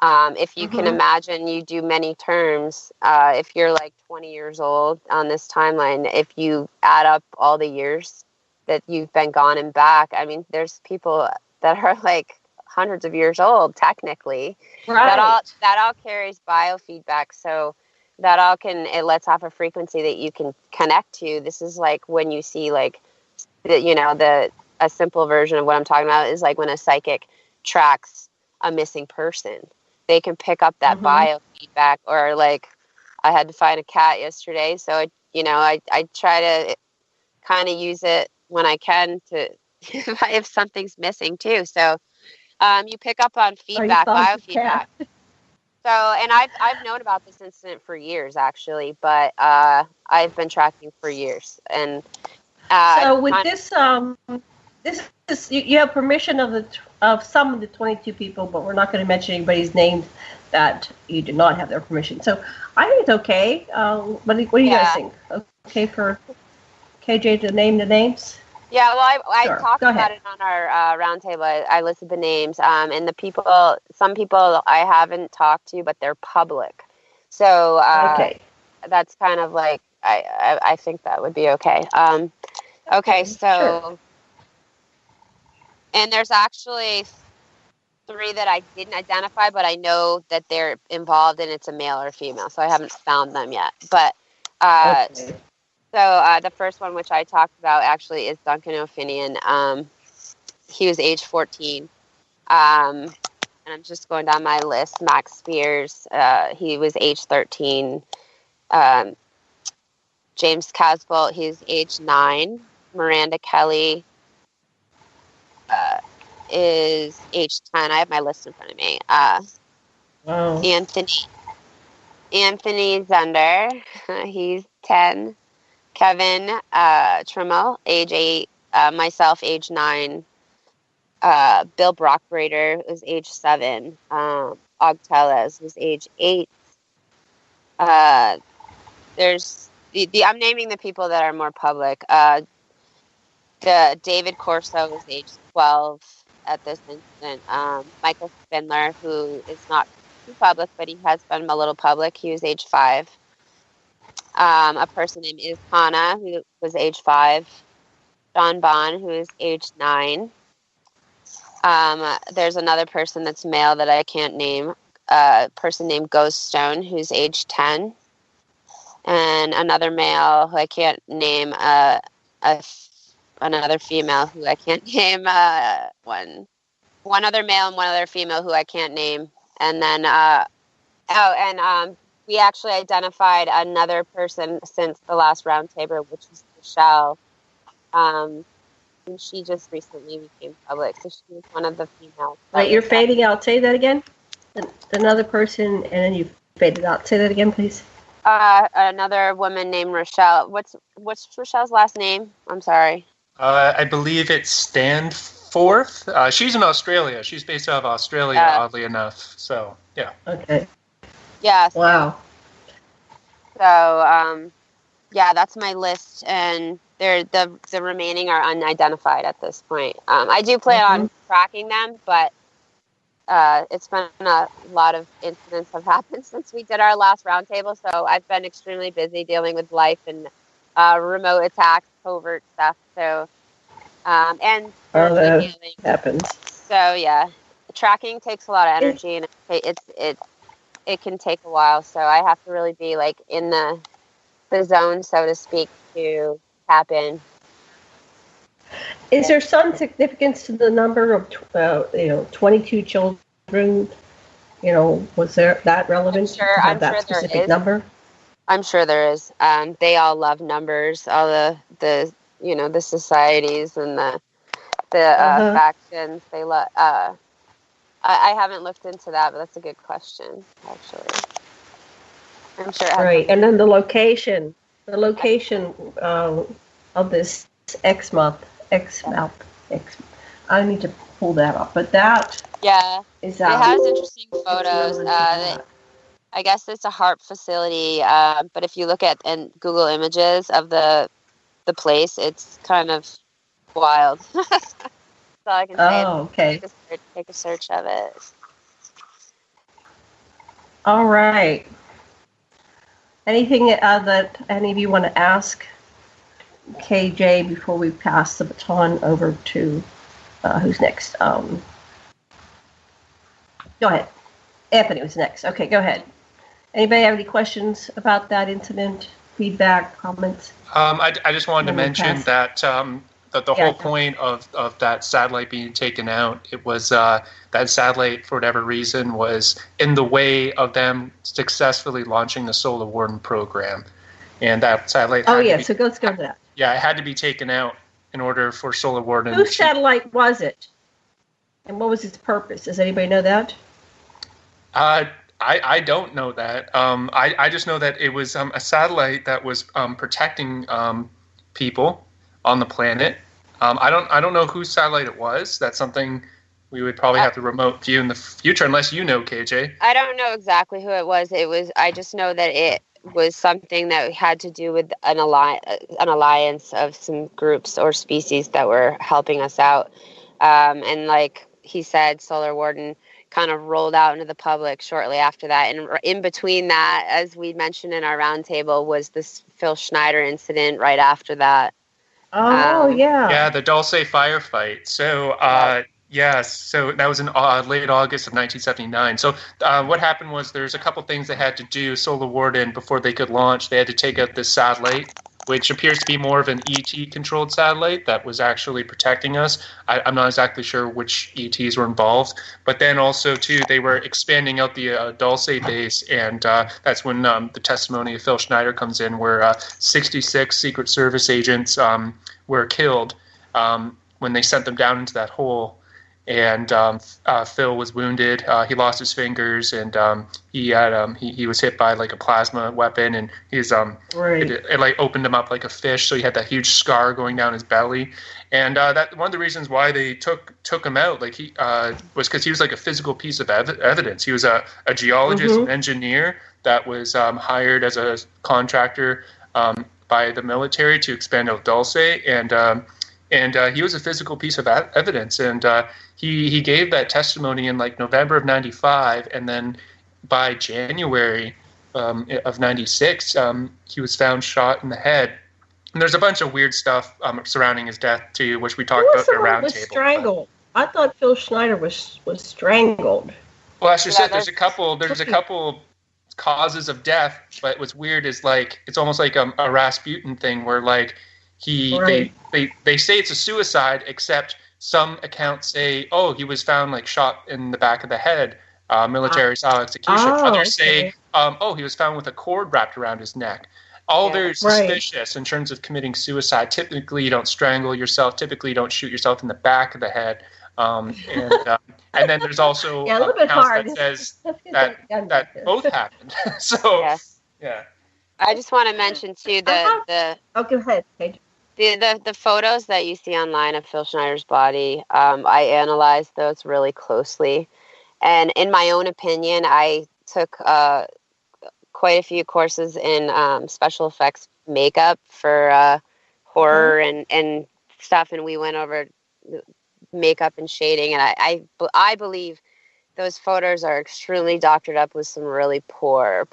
Speaker 9: if you can imagine, you do many terms. If you're like 20 years old on this timeline, if you add up all the years that you've been gone and back, I mean, there's people that are like hundreds of years old, technically.
Speaker 6: Right.
Speaker 9: That all carries biofeedback. So it lets off a frequency that you can connect to. This is like when you see like, a simple version of what I'm talking about is like when a psychic tracks a missing person. They can pick up that biofeedback, or like I had to find a cat yesterday. So, I try to kind of use it when I can to, if something's missing too. So you pick up on feedback, biofeedback. So, and I've known about this incident for years, actually, but I've been tracking for years. And
Speaker 6: so with this is you have permission of some of the 22 people, but we're not going to mention anybody's names that you do not have their permission. So I think it's okay. What do you guys think? Okay for KJ to name the names?
Speaker 9: Yeah, well, I
Speaker 6: Sure.
Speaker 9: talked about it on our roundtable. I listed the names, and some people I haven't talked to, but they're public. So that's kind of like I think that would be okay. Okay, so sure. And there's actually 3 that I didn't identify, but I know that they're involved, and it's a male or a female. So I haven't found them yet, but. So the first one, which I talked about, actually is Duncan O'Finian. He was age 14. And I'm just going down my list. Max Spears, he was age 13. James Casbolt, he's age 9. Miranda Kelly is age 10. I have my list in front of me.
Speaker 6: Wow.
Speaker 9: Anthony Zender, he's 10. Kevin Trimmel, age 8. Myself, age 9. Bill Brockbrader was age 7. Og Tellez was age 8. There's I'm naming the people that are more public. David Corso was age 12 at this incident. Michael Spindler, who is not too public, but he has been a little public. He was age 5. A person named Iskana, who was age 5. John Bond, who is age 9. There's another person that's male that I can't name. A person named Ghost Stone, who's age 10. And another male who I can't name. Another female who I can't name. One other male and one other female who I can't name. And then we actually identified another person since the last roundtable, which was Michelle. And she just recently became public, so she was one of the females.
Speaker 6: Wait, you're fading out. Say that again. Another person, and then you faded out. Say that again, please.
Speaker 9: Another woman named Rochelle. What's Rochelle's last name? I'm sorry.
Speaker 10: I believe it's Stanforth. She's in Australia. She's based out of Australia, oddly enough. So, yeah.
Speaker 6: Okay.
Speaker 9: Yes.
Speaker 6: Wow.
Speaker 9: So, yeah, that's my list, and the remaining are unidentified at this point. I do plan on tracking them, but it's been a lot of incidents have happened since we did our last roundtable, so I've been extremely busy dealing with life and remote attacks, covert stuff. So, and
Speaker 6: that happens.
Speaker 9: So yeah, tracking takes a lot of energy, and it can take a while. So I have to really be like in the zone, so to speak, to tap in.
Speaker 6: Is there some significance to the number of 22 children? Was there that relevant?
Speaker 9: I'm
Speaker 6: that
Speaker 9: sure
Speaker 6: specific
Speaker 9: there is.
Speaker 6: Number?
Speaker 9: I'm sure there is. They all love numbers. All the societies and the factions. They love. I haven't looked into that, but that's a good question, actually. I'm sure.
Speaker 6: Right, and then the location of this X mouth. I need to pull that up, but that is out.
Speaker 9: It has interesting photos. I guess it's a HARP facility, but if you look at Google Images of the place, it's kind of wild. That's all I can say.
Speaker 6: Oh, okay.
Speaker 9: Take a search of it.
Speaker 6: All right. Anything that any of you want to ask KJ before we pass the baton over to who's next? Go ahead. Anthony was next. Okay, go ahead. Anybody have any questions about that incident? Feedback, comments?
Speaker 10: I just wanted to mention that the whole point of that satellite being taken out, it was that satellite, for whatever reason, was in the way of them successfully launching the Solar Warden program. And that satellite
Speaker 6: so let's go to that.
Speaker 10: Yeah, it had to be taken out in order for Solar Warden.
Speaker 6: Whose satellite was it? And what was its purpose? Does anybody know that?
Speaker 10: I don't know that. I just know that it was a satellite that was protecting people on the planet. I don't know whose satellite it was. That's something we would probably have to remote view in the future, unless you know, KJ.
Speaker 9: I don't know exactly who it was. I just know that it was something that had to do with an alliance of some groups or species that were helping us out. And like he said, Solar Warden kind of rolled out into the public shortly after that. And in between that, as we mentioned in our roundtable, was this Phil Schneider incident right after that.
Speaker 10: Yeah, the Dulce firefight. So, so that was in late August of 1979. So what happened was there's a couple things they had to do, Solar Warden, before they could launch. They had to take out this satellite, which appears to be more of an ET-controlled satellite that was actually protecting us. I'm not exactly sure which ETs were involved. But then also, too, they were expanding out the Dulce base, and that's when the testimony of Phil Schneider comes in, where 66 Secret Service agents were killed when they sent them down into that hole. And Phil was wounded. He lost his fingers, and he was hit by like a plasma weapon, and his it like opened him up like a fish. So he had that huge scar going down his belly. And that one of the reasons why they took him out, like was because he was like a physical piece of evidence. He was a geologist, an engineer that was hired as a contractor by the military to expand out Dulce, and he was a physical piece of evidence, and he gave that testimony in like November of '95, and then by January of '96, he was found shot in the head. And there's a bunch of weird stuff surrounding his death too, which we talked about in the roundtable.
Speaker 6: Strangled. I thought Phil Schneider was strangled.
Speaker 10: Well, as you said, there's a couple causes of death, but what's weird is like it's almost like a Rasputin thing where like they say it's a suicide, except some accounts say, oh, he was found like shot in the back of the head, military style execution. Others say, oh, he was found with a cord wrapped around his neck. All very suspicious in terms of committing suicide. Typically, you don't strangle yourself. Typically, you don't shoot yourself in the back of the head. And then there's also
Speaker 6: a little bit hard
Speaker 10: that says that both happened. So yeah.
Speaker 9: I just want to mention too
Speaker 6: go ahead, Paige.
Speaker 9: The photos that you see online of Phil Schneider's body, I analyzed those really closely, and in my own opinion, I took quite a few courses in special effects makeup for horror and stuff, and we went over makeup and shading, and I believe those photos are extremely doctored up with some really poor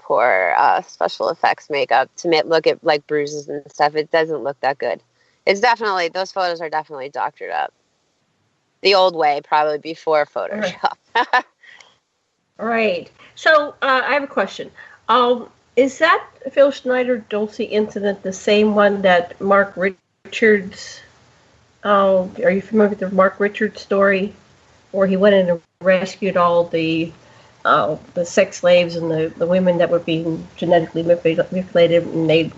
Speaker 9: special effects makeup to look at like bruises and stuff. It doesn't look that good. It's definitely, those photos are definitely doctored up. The old way, probably before Photoshop.
Speaker 6: Right. So I have a question. Is that Phil Schneider Dulce incident the same one that Mark Richards? Are you familiar with the Mark Richards story, where he went in and rescued all the sex slaves and the women that were being genetically manipulated, and they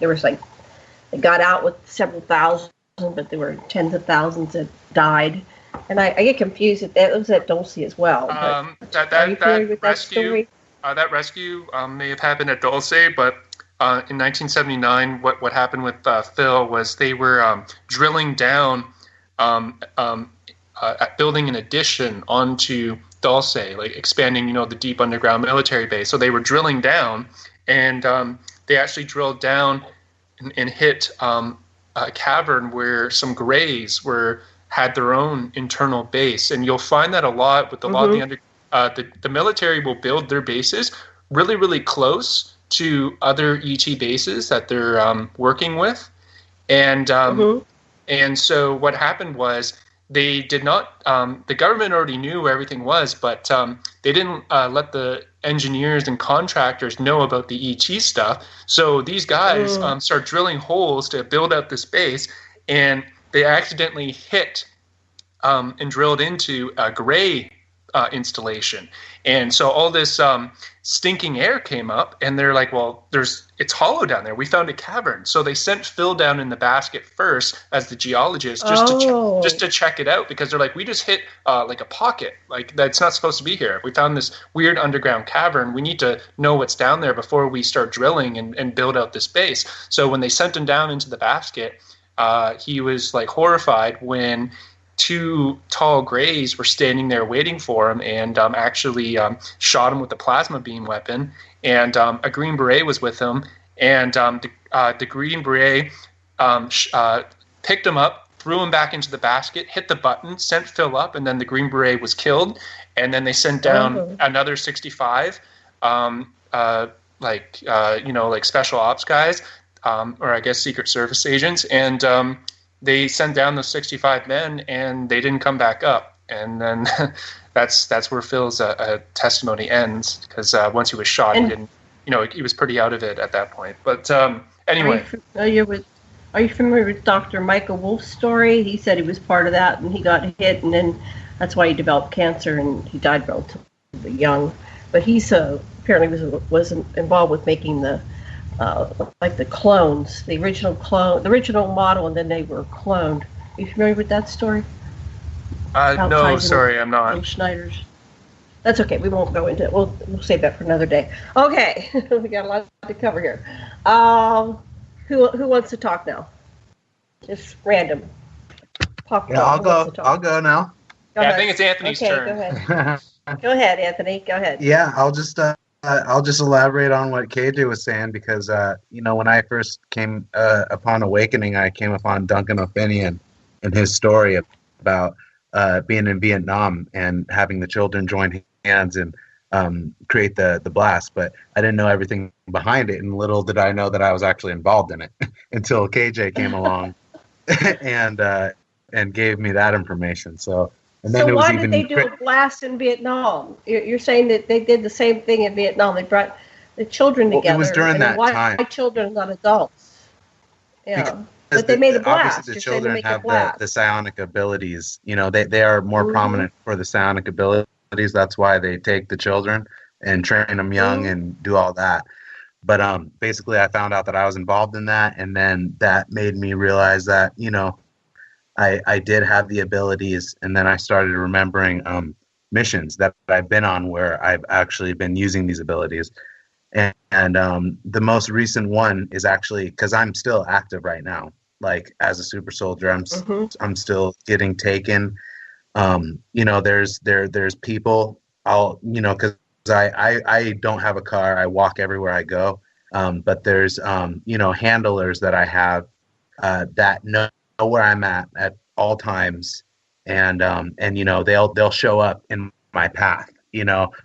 Speaker 6: got out with several thousand, but there were tens of thousands that died. And I get confused that was at Dulce as well.
Speaker 10: That rescue, that rescue may have happened at Dulce, but in 1979, what happened with Phil was they were drilling down, building an addition onto Dulce, like expanding, the deep underground military base. So they were drilling down, and they actually drilled down and hit a cavern where some Greys had their own internal base. And you'll find that a lot with a lot of the military will build their bases really, really close to other ET bases that they're working with. And so what happened was they did not, the government already knew where everything was, but they didn't let the engineers and contractors know about the ET stuff. So these guys start drilling holes to build out this base, and they accidentally hit and drilled into a Grey installation. And so all this stinking air came up, and they're like, well, it's hollow down there. We found a cavern. So they sent Phil down in the basket first as the geologist just to check it out, because they're like, we just hit like a pocket. Like, that's not supposed to be here. We found this weird underground cavern. We need to know what's down there before we start drilling and build out this base. So when they sent him down into the basket, he was like horrified when two tall Greys were standing there waiting for him, and actually shot him with a plasma beam weapon. And a Green Beret was with him, and the Green Beret picked him up, threw him back into the basket, hit the button, sent Phil up, and then the Green Beret was killed. And then they sent down another 65, like special ops guys, or I guess Secret Service agents, and they sent down those 65 men, and they didn't come back up. And then that's where Phil's testimony ends, because once he was shot, he didn't, he was pretty out of it at that point. But anyway.
Speaker 6: Are you familiar with Dr. Michael Wolf's story? He said he was part of that, and he got hit, and then that's why he developed cancer, and he died relatively young. But he's apparently was involved with making the like the clones, the original model, and then they were cloned. Are you familiar with that story?
Speaker 10: No, sorry, I'm not.
Speaker 6: Phil Schneider's. That's okay. We won't go into it. We'll save that for another day. Okay, we got a lot to cover here. Who wants to talk now? Just random.
Speaker 8: Yeah, I'll go now.
Speaker 10: I think it's Anthony's turn.
Speaker 6: Go ahead. Go ahead, Anthony. Go ahead.
Speaker 8: Yeah, I'll just elaborate on what KJ was saying, because when I first came upon Awakening, I came upon Duncan O'Finian and his story about being in Vietnam and having the children join hands and create the blast. But I didn't know everything behind it, and little did I know that I was actually involved in it until KJ came along and gave me that information. So
Speaker 6: why did they do a blast in Vietnam? You're saying that they did the same thing in Vietnam. They brought the children together.
Speaker 8: It was during that time.
Speaker 6: Why children, not adults? Yeah. But they made a blast.
Speaker 8: Obviously, the children have the psionic abilities. They are more prominent for the psionic abilities. That's why they take the children and train them young and do all that. But basically, I found out that I was involved in that, and then that made me realize that, I did have the abilities, and then I started remembering missions that I've been on where I've actually been using these abilities. And the most recent one is actually, because I'm still active right now, like as a super soldier, I'm still getting taken. There's people, because I don't have a car, I walk everywhere I go. But there's handlers that I have that know where I'm at all times, and they'll show up in my path.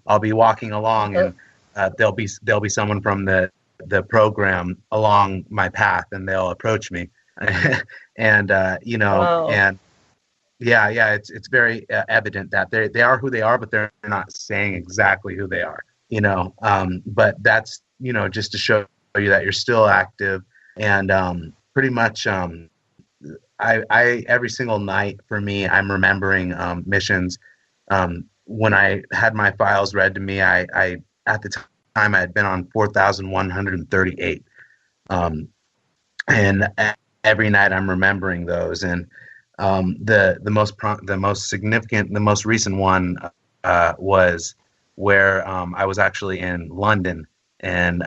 Speaker 8: I'll be walking along, and there'll be someone from the program along my path, and they'll approach me, and and it's very evident that they are who they are, but they're not saying exactly who they are. But that's just to show you that you're still active, and pretty much I every single night for me, I'm remembering missions. When I had my files read to me, I at the time I had been on 4,138, and every night I'm remembering those. And the most significant, the most recent one was where I was actually in London, and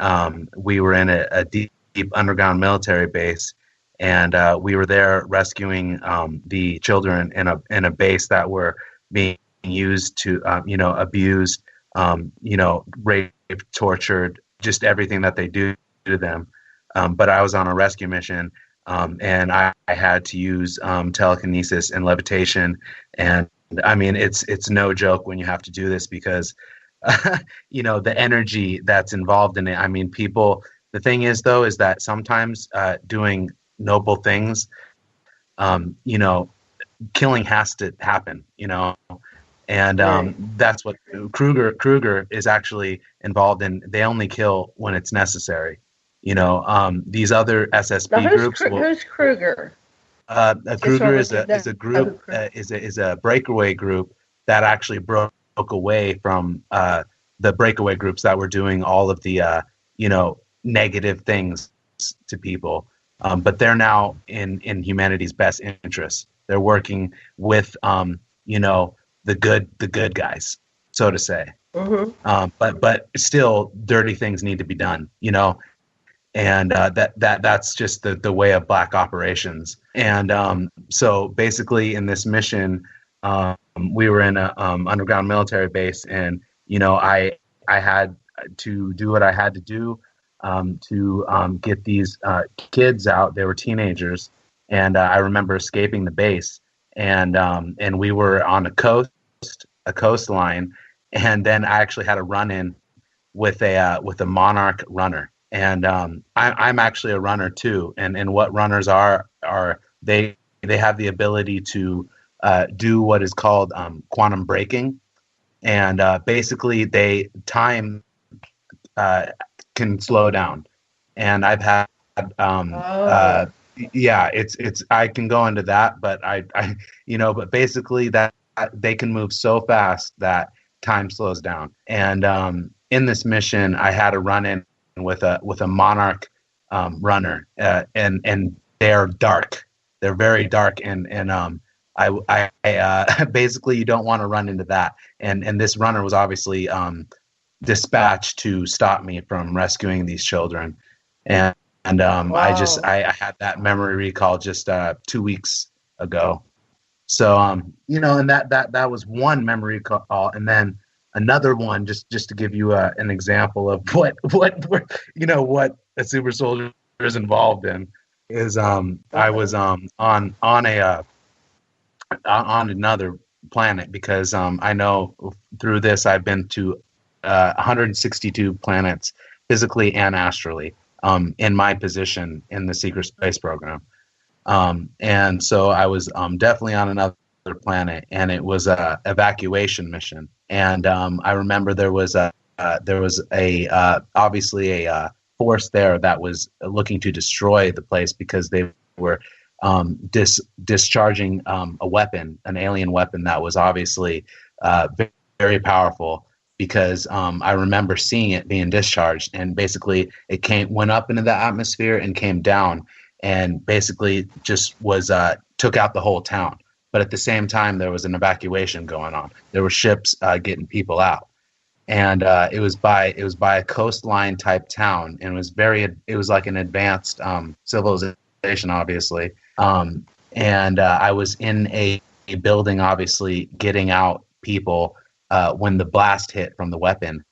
Speaker 8: we were in a deep underground military base, and we were there rescuing the children in a base that were being used to abused, raped, tortured, just everything that they do to them. But I was on a rescue mission, and I had to use telekinesis and levitation, and I mean it's no joke when you have to do this because the energy that's involved in it. I mean, people. The thing is, though, is that sometimes doing noble things, killing has to happen, and that's what Kruger is actually involved in. They only kill when it's necessary. These other SSB groups.
Speaker 6: Who's Kruger?
Speaker 8: Kruger is a group is a breakaway group that actually broke away from the breakaway groups that were doing all of the negative things to people. But they're now in humanity's best interests. They're working with the good guys, so to say. Mm-hmm. But still, dirty things need to be done. And that's just the way of black operations. And so basically, in this mission, we were in a underground military base, and I had to do what I had to do to get these kids out. They were teenagers, and I remember escaping the base, and we were on a coastline, and then I actually had a run-in with a monarch runner. And I'm actually a runner too. And what runners are they have the ability to do what is called quantum braking, and basically time can slow down. And I've had it's I can go into that, but but basically that they can move so fast that time slows down. And in this mission, I had a run-in with a monarch runner, and they're dark. They're very dark, and I basically you don't want to run into that. And this runner was obviously dispatched to stop me from rescuing these children, and wow. I had that memory recall just 2 weeks ago. So and that was one memory recall, and then another one, just to give you an example of what a super soldier is involved in, is I was on another planet, because I know through this I've been to 162 planets physically and astrally in my position in the secret space program, and so I was definitely on another planet, and it was a evacuation mission. And I remember there was obviously a force there that was looking to destroy the place, because they were discharging a weapon, an alien weapon that was obviously very powerful. Because I remember seeing it being discharged, and basically it went up into the atmosphere and came down, and basically just took out the whole town. But at the same time, there was an evacuation going on. There were ships getting people out, and it was by a coastline type town, and it was like an advanced civilization, obviously. And I was in a building, obviously getting out people when the blast hit from the weapon,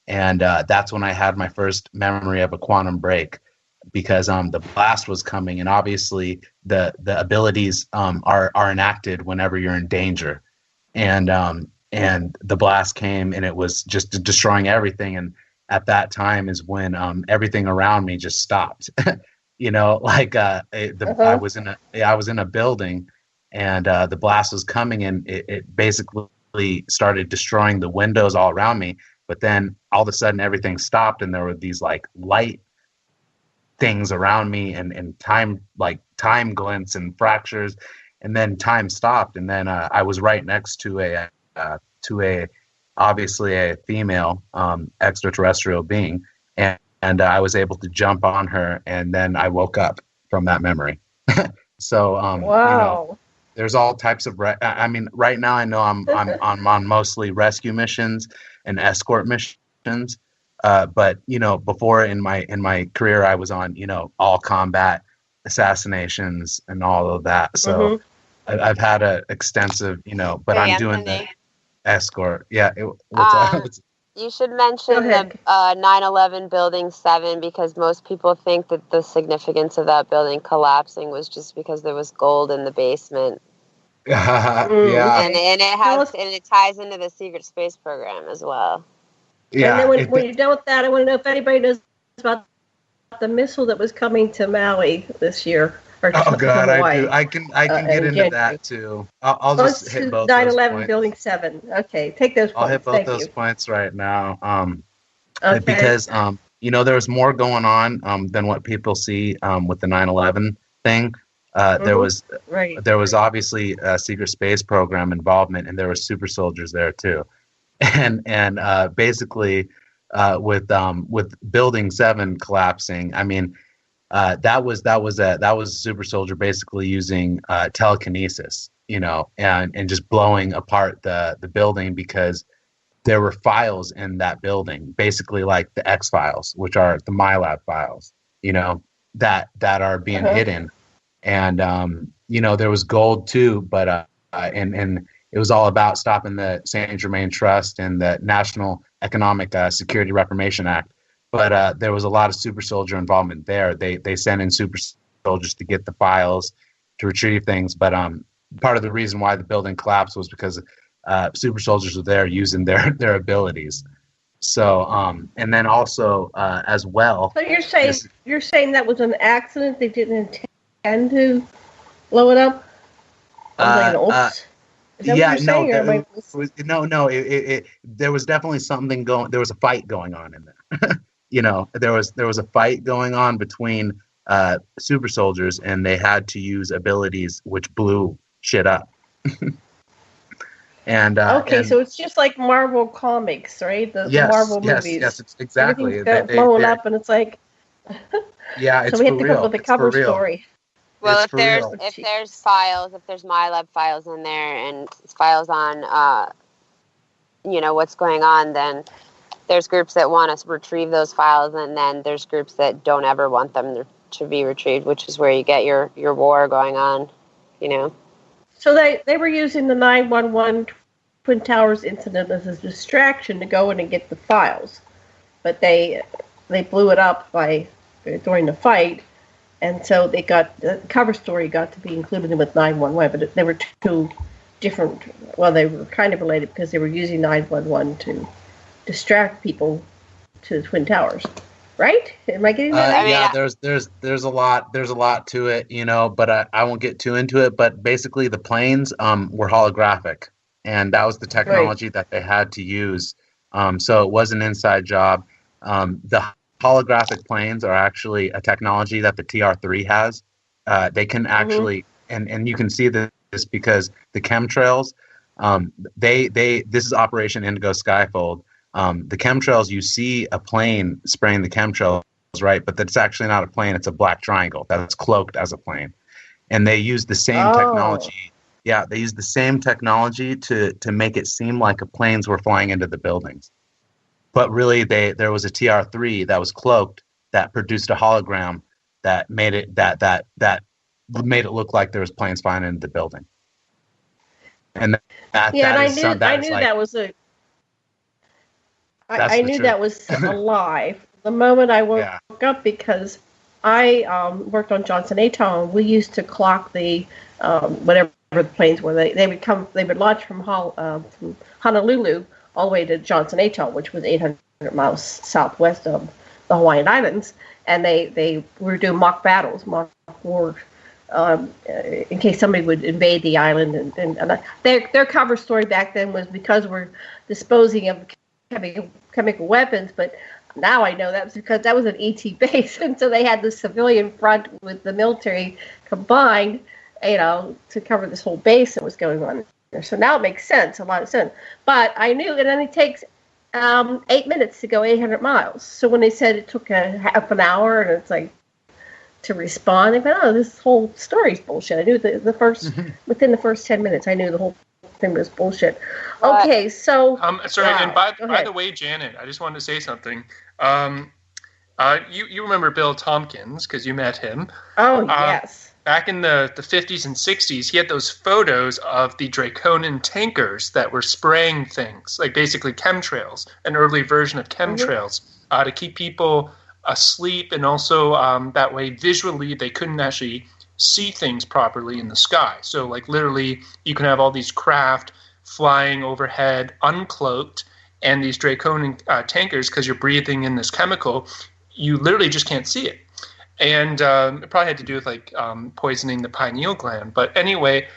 Speaker 8: and that's when I had my first memory of a quantum break. Because the blast was coming, and obviously the abilities are enacted whenever you're in danger, and the blast came, and it was just destroying everything. And at that time is when everything around me just stopped. I was in a building, and the blast was coming, and it basically started destroying the windows all around me. But then all of a sudden everything stopped, and there were these like light things around me, and time glints and fractures, and then time stopped, and then I was right next to a obviously a female extraterrestrial being, and I was able to jump on her, and then I woke up from that memory. So wow. There's all types of right now I know I'm on mostly rescue missions, and escort missions. But before in my career, I was on all combat assassinations and all of that. So I've had a extensive but I'm doing the escort. Yeah.
Speaker 9: You should mention the 9/11 Building 7 because most people think that the significance of that building collapsing was just because there was gold in the basement.
Speaker 8: Yeah.
Speaker 9: And it ties into the secret space program as well.
Speaker 6: Yeah. And then when you're done with that, I want to know if anybody knows about the missile that was coming to Maui this year.
Speaker 8: Oh God, I do. I can get into that too. I'll just hit both
Speaker 6: 9/11 Building 7. Okay, take those points.
Speaker 8: I'll hit both those points right now. Because there was more going on than what people see with the 9/11 thing. There was obviously a secret space program involvement, and there were super soldiers there too. And basically, with Building 7 collapsing, I mean. That was a super soldier basically using telekinesis, and just blowing apart the building because there were files in that building, basically like the X-Files, which are the MyLab files, that are being hidden. And there was gold too, but and it was all about stopping the Saint Germain Trust and the National Economic Security Reformation Act. But there was a lot of super soldier involvement there. They sent in super soldiers to get the files, to retrieve things. But part of the reason why the building collapsed was because super soldiers were there using their abilities. So and then also as well.
Speaker 6: So you're saying that was an accident? They didn't intend to blow it up?
Speaker 8: There was definitely something going. There was a fight going on in there. There was a fight going on between super soldiers, and they had to use abilities which blew shit up.
Speaker 6: So it's just like Marvel comics, right? The Marvel movies.
Speaker 8: Yes, it's exactly.
Speaker 6: Everything's blown up, and it's like.
Speaker 8: Yeah, it's
Speaker 6: so we have to come up with a cover story.
Speaker 9: Well, if there's files, if there's MyLab files in there, and files on, what's going on, then. There's groups that want to retrieve those files, and then there's groups that don't ever want them to be retrieved, which is where you get your war going on,
Speaker 6: So they were using the 9/11 Twin Towers incident as a distraction to go in and get the files, but they blew it up during the fight, and so the cover story got to be included with 9/11, but they were two different. Well, they were kind of related because they were using 9/11 to distract people to the Twin Towers, right? Am I getting that?
Speaker 8: Yeah, there's a lot to it, but I won't get too into it. But basically, the planes were holographic, and that was the technology that they had to use. So it was an inside job. The holographic planes are actually a technology that the TR-3 has. They can actually, and you can see this because the chemtrails. This is Operation Indigo Skyfold. The chemtrails, you see a plane spraying the chemtrails, right? But that's actually not a plane. It's a black triangle that's cloaked as a plane. And they use the same technology. Yeah, they use the same technology to make it seem like planes were flying into the buildings. But really, there was a TR-3 that was cloaked that produced a hologram that made it that made it look like there was planes flying into the building. And I knew
Speaker 6: that was a lie the moment I woke up, because I worked on Johnson Atoll, and we used to clock the whatever the planes were. They would launch from Honolulu all the way to Johnson Atoll, which was 800 miles southwest of the Hawaiian Islands, and they were doing mock battles, mock war, in case somebody would invade the island. And their cover story back then was because we're disposing of chemical weapons, but now I know that was because that was an ET base, and so they had the civilian front with the military combined, to cover this whole base that was going on there. So now it makes sense, a lot of sense. But I knew it only takes 8 minutes to go 800 miles. So when they said it took a half an hour, and it's like to respond, they went, "Oh, this whole story's bullshit." I knew the first within the first 10 minutes, I knew the whole thing was bullshit. Okay, so
Speaker 10: sorry,
Speaker 6: wow.
Speaker 10: and by the way, Janet, I just wanted to say something. You remember Bill Tompkins because you met him.
Speaker 6: Oh yes.
Speaker 10: Back in the 50s and 60s, he had those photos of the Draconin tankers that were spraying things, like basically chemtrails, an early version of chemtrails, to keep people asleep, and also that way visually they couldn't actually see things properly in the sky. So like literally you can have all these craft flying overhead uncloaked, and these Draconin tankers, because you're breathing in this chemical, you literally just can't see it. And it probably had to do with like poisoning the pineal gland. But anyway,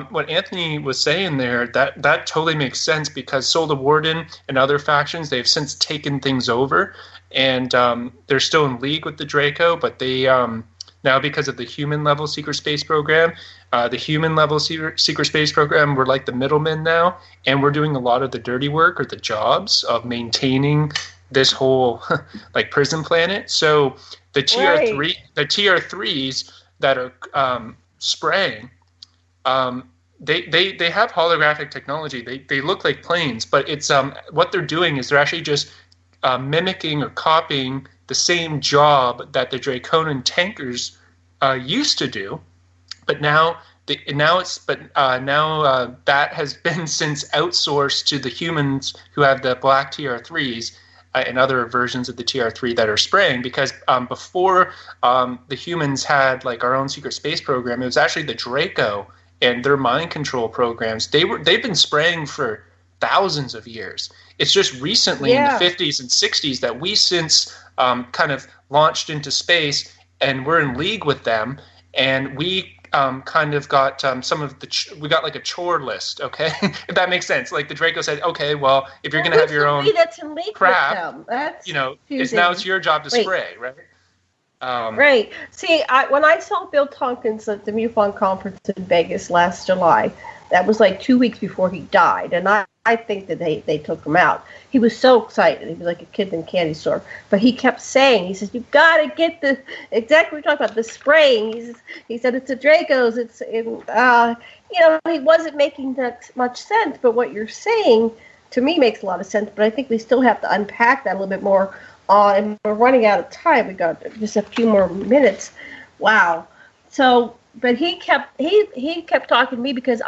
Speaker 10: what Anthony was saying there, that totally makes sense, because Solar Warden and other factions, they've since taken things over, and they're still in league with the Draco, but they now, because of the human level secret space program, the human level secret space program, we're like the middlemen now, and we're doing a lot of the dirty work or the jobs of maintaining this whole like prison planet. So the TR3s that are spraying, they have holographic technology. They look like planes, but it's what they're doing is they're actually just mimicking or copying the same job that the Draconin tankers used to do, but now that has been since outsourced to the humans who have the black TR3s and other versions of the TR3 that are spraying, because before the humans had like our own secret space program, it was actually the Draco and their mind control programs. They've been spraying for thousands of years. It's just recently in the 50s and 60s that we since kind of launched into space, and we're in league with them, and we kind of got some of we got like a chore list, okay? If that makes sense. Like the Draco said, okay, well, if you're going to have your own crap, it's your job to spray, right?
Speaker 6: Right. See, when I saw Bill Tompkins at the MUFON conference in Vegas last July, that was like 2 weeks before he died, and I think that they took him out. He was so excited. He was like a kid in a candy store. But he kept saying, he says, you've got to get exactly what we're talking about, the spraying. He said, it's a Draco's. He wasn't making that much sense. But what you're saying, to me, makes a lot of sense. But I think we still have to unpack that a little bit more. And we're running out of time. We got just a few more minutes. Wow. So, but he kept talking to me because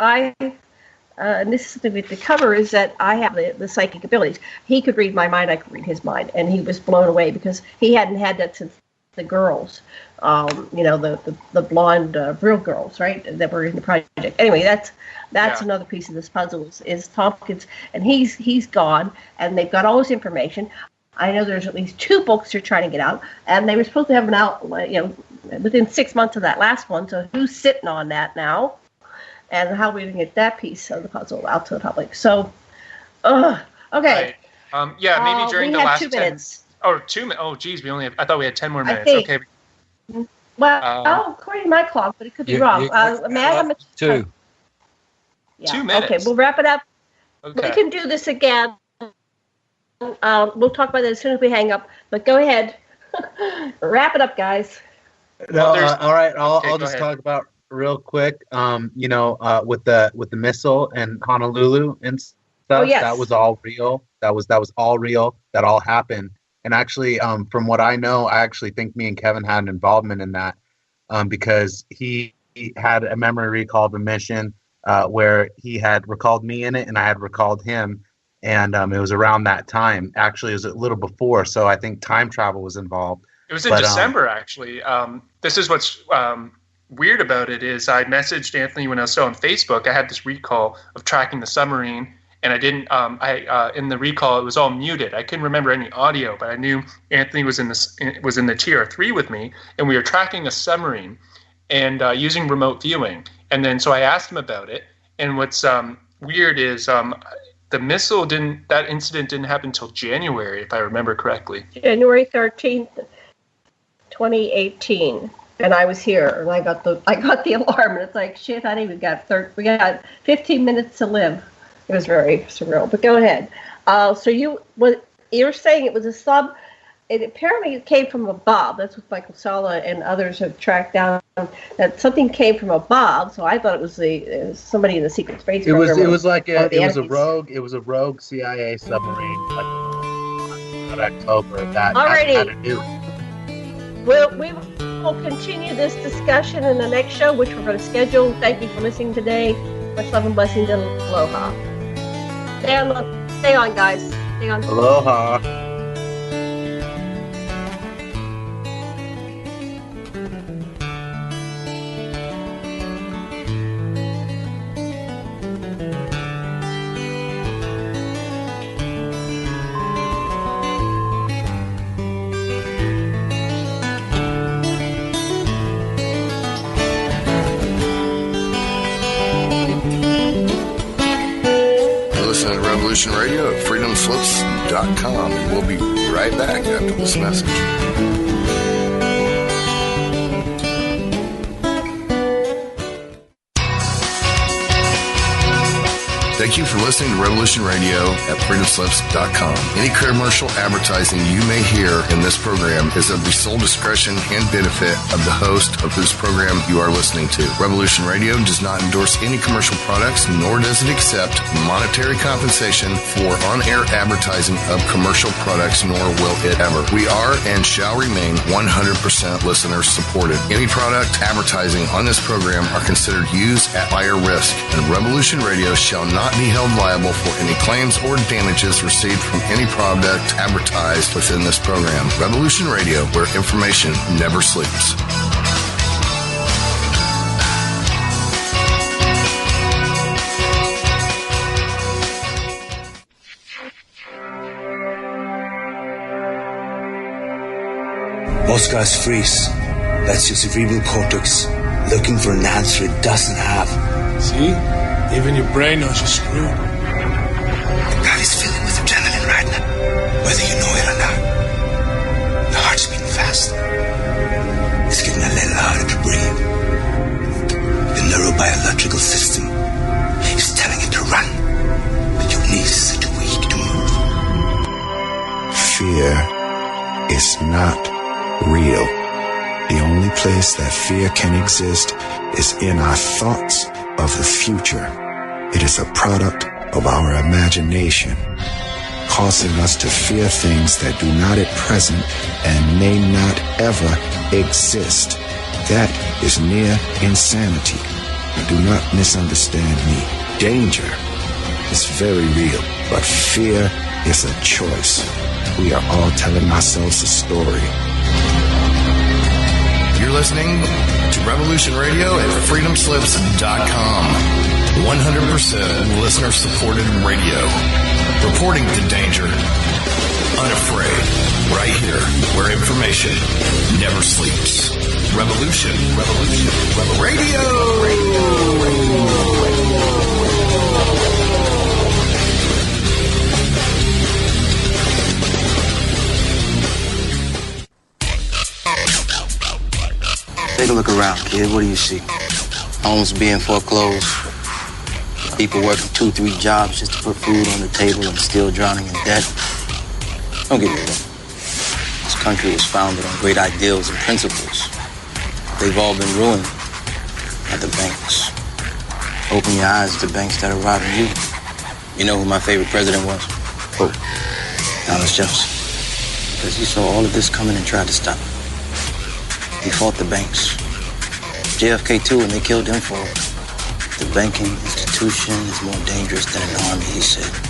Speaker 6: and this is something we have to cover, is that I have the psychic abilities. He could read my mind, I could read his mind, and he was blown away because he hadn't had that since the girls, the blonde real girls, right, that were in the project. Anyway, that's another piece of this puzzle is Tompkins, and he's gone, and they've got all this information. I know there's at least 2 books they're trying to get out, and they were supposed to have them out, within 6 months of that last one. So who's sitting on that now? And how are we going to get that piece of the puzzle out to the public? So, okay.
Speaker 10: Right. Maybe during the last
Speaker 6: 2 minutes.
Speaker 10: 2 minutes. Oh, geez, I thought we had 10 more minutes.
Speaker 6: Okay.
Speaker 10: Well,
Speaker 6: according to my clock, but it could be wrong. Matt,
Speaker 10: 2.
Speaker 6: Yeah.
Speaker 10: 2 minutes.
Speaker 6: Okay, we'll wrap it up.
Speaker 10: Okay.
Speaker 6: We can do this again. We'll talk about that as soon as we hang up. But go ahead. Wrap it up, guys.
Speaker 8: No, all right. I'll just talk about real quick. With the missile and Honolulu and stuff.
Speaker 6: Oh, yes.
Speaker 8: That was all real. That was all real. That all happened. And actually, from what I know, I actually think me and Kevin had an involvement in that, because he had a memory recall of a mission where he had recalled me in it, and I had recalled him. And it was around that time. Actually, it was a little before, so I think time travel was involved.
Speaker 10: It was in December, actually. This is what's weird about it is I messaged Anthony when I was still on Facebook. I had this recall of tracking the submarine, and I didn't. In the recall, it was all muted. I couldn't remember any audio, but I knew Anthony was in the TR3 with me, and we were tracking a submarine and using remote viewing. And then so I asked him about it. And what's weird is the missile that incident didn't happen until January, if I remember correctly.
Speaker 6: January 13th, 2018. And I was here, and I got the alarm, and it's like, shit, honey, we got 15 minutes to live. It was very surreal. But go ahead. So you're saying it was a sub. It apparently came from above. That's what Michael Sala and others have tracked down. that something came from above. So I thought it was somebody in the secret space program.
Speaker 8: It was a rogue CIA submarine, like in October. That had a nuke.
Speaker 6: We will continue this discussion in the next show, which we're going to schedule. Thank you for listening today. Much love and blessings and aloha. Stay on, guys. Stay on.
Speaker 8: Aloha.
Speaker 3: Radio at freedomslips.com, and we'll be right back after this message. Thank you for listening to Revolution Radio at freedomslips.com. Any commercial advertising you may hear in this program is of the sole discretion and benefit of the host of whose program you are listening to. Revolution Radio does not endorse any commercial products, nor does it accept monetary compensation for on-air advertising of commercial products, nor will it ever. We are and shall remain 100% listener supported. Any product advertising on this program are considered used at higher risk, and Revolution Radio shall not be held liable for any claims or damages received from any product advertised within this program. Revolution Radio, where information never sleeps.
Speaker 19: Most guys freeze. That's your cerebral cortex looking for an answer it doesn't have.
Speaker 20: See? Even your brain knows you're screwed.
Speaker 19: The body's filling with adrenaline right now, whether you know it or not. The heart's beating fast. It's getting a little harder to breathe. The neurobiological system is telling it to run, but your knees are too weak to move.
Speaker 21: Fear is not real. The only place that fear can exist is in our thoughts of the future. It is a product of our imagination, causing us to fear things that do not at present and may not ever exist. That is near insanity. Do not misunderstand me. Danger is very real, but fear is a choice. We are all telling ourselves a story.
Speaker 3: You're listening to Revolution Radio at freedomslips.com. 100% listener-supported radio. Reporting to danger. Unafraid. Right here, where information never sleeps. Revolution. Radio.
Speaker 1: Take a look around, kid. What do you see? Homes being foreclosed. People working 2-3 jobs just to put food on the table and still drowning in debt. Don't get me wrong. This country was founded on great ideals and principles. They've all been ruined by the banks. Open your eyes to banks that are robbing you. You know who my favorite president was? Who? Thomas Jefferson. Because he saw all of this coming and tried to stop it. He fought the banks. JFK too, and they killed him for it. The banking institution is more dangerous than an army, he said.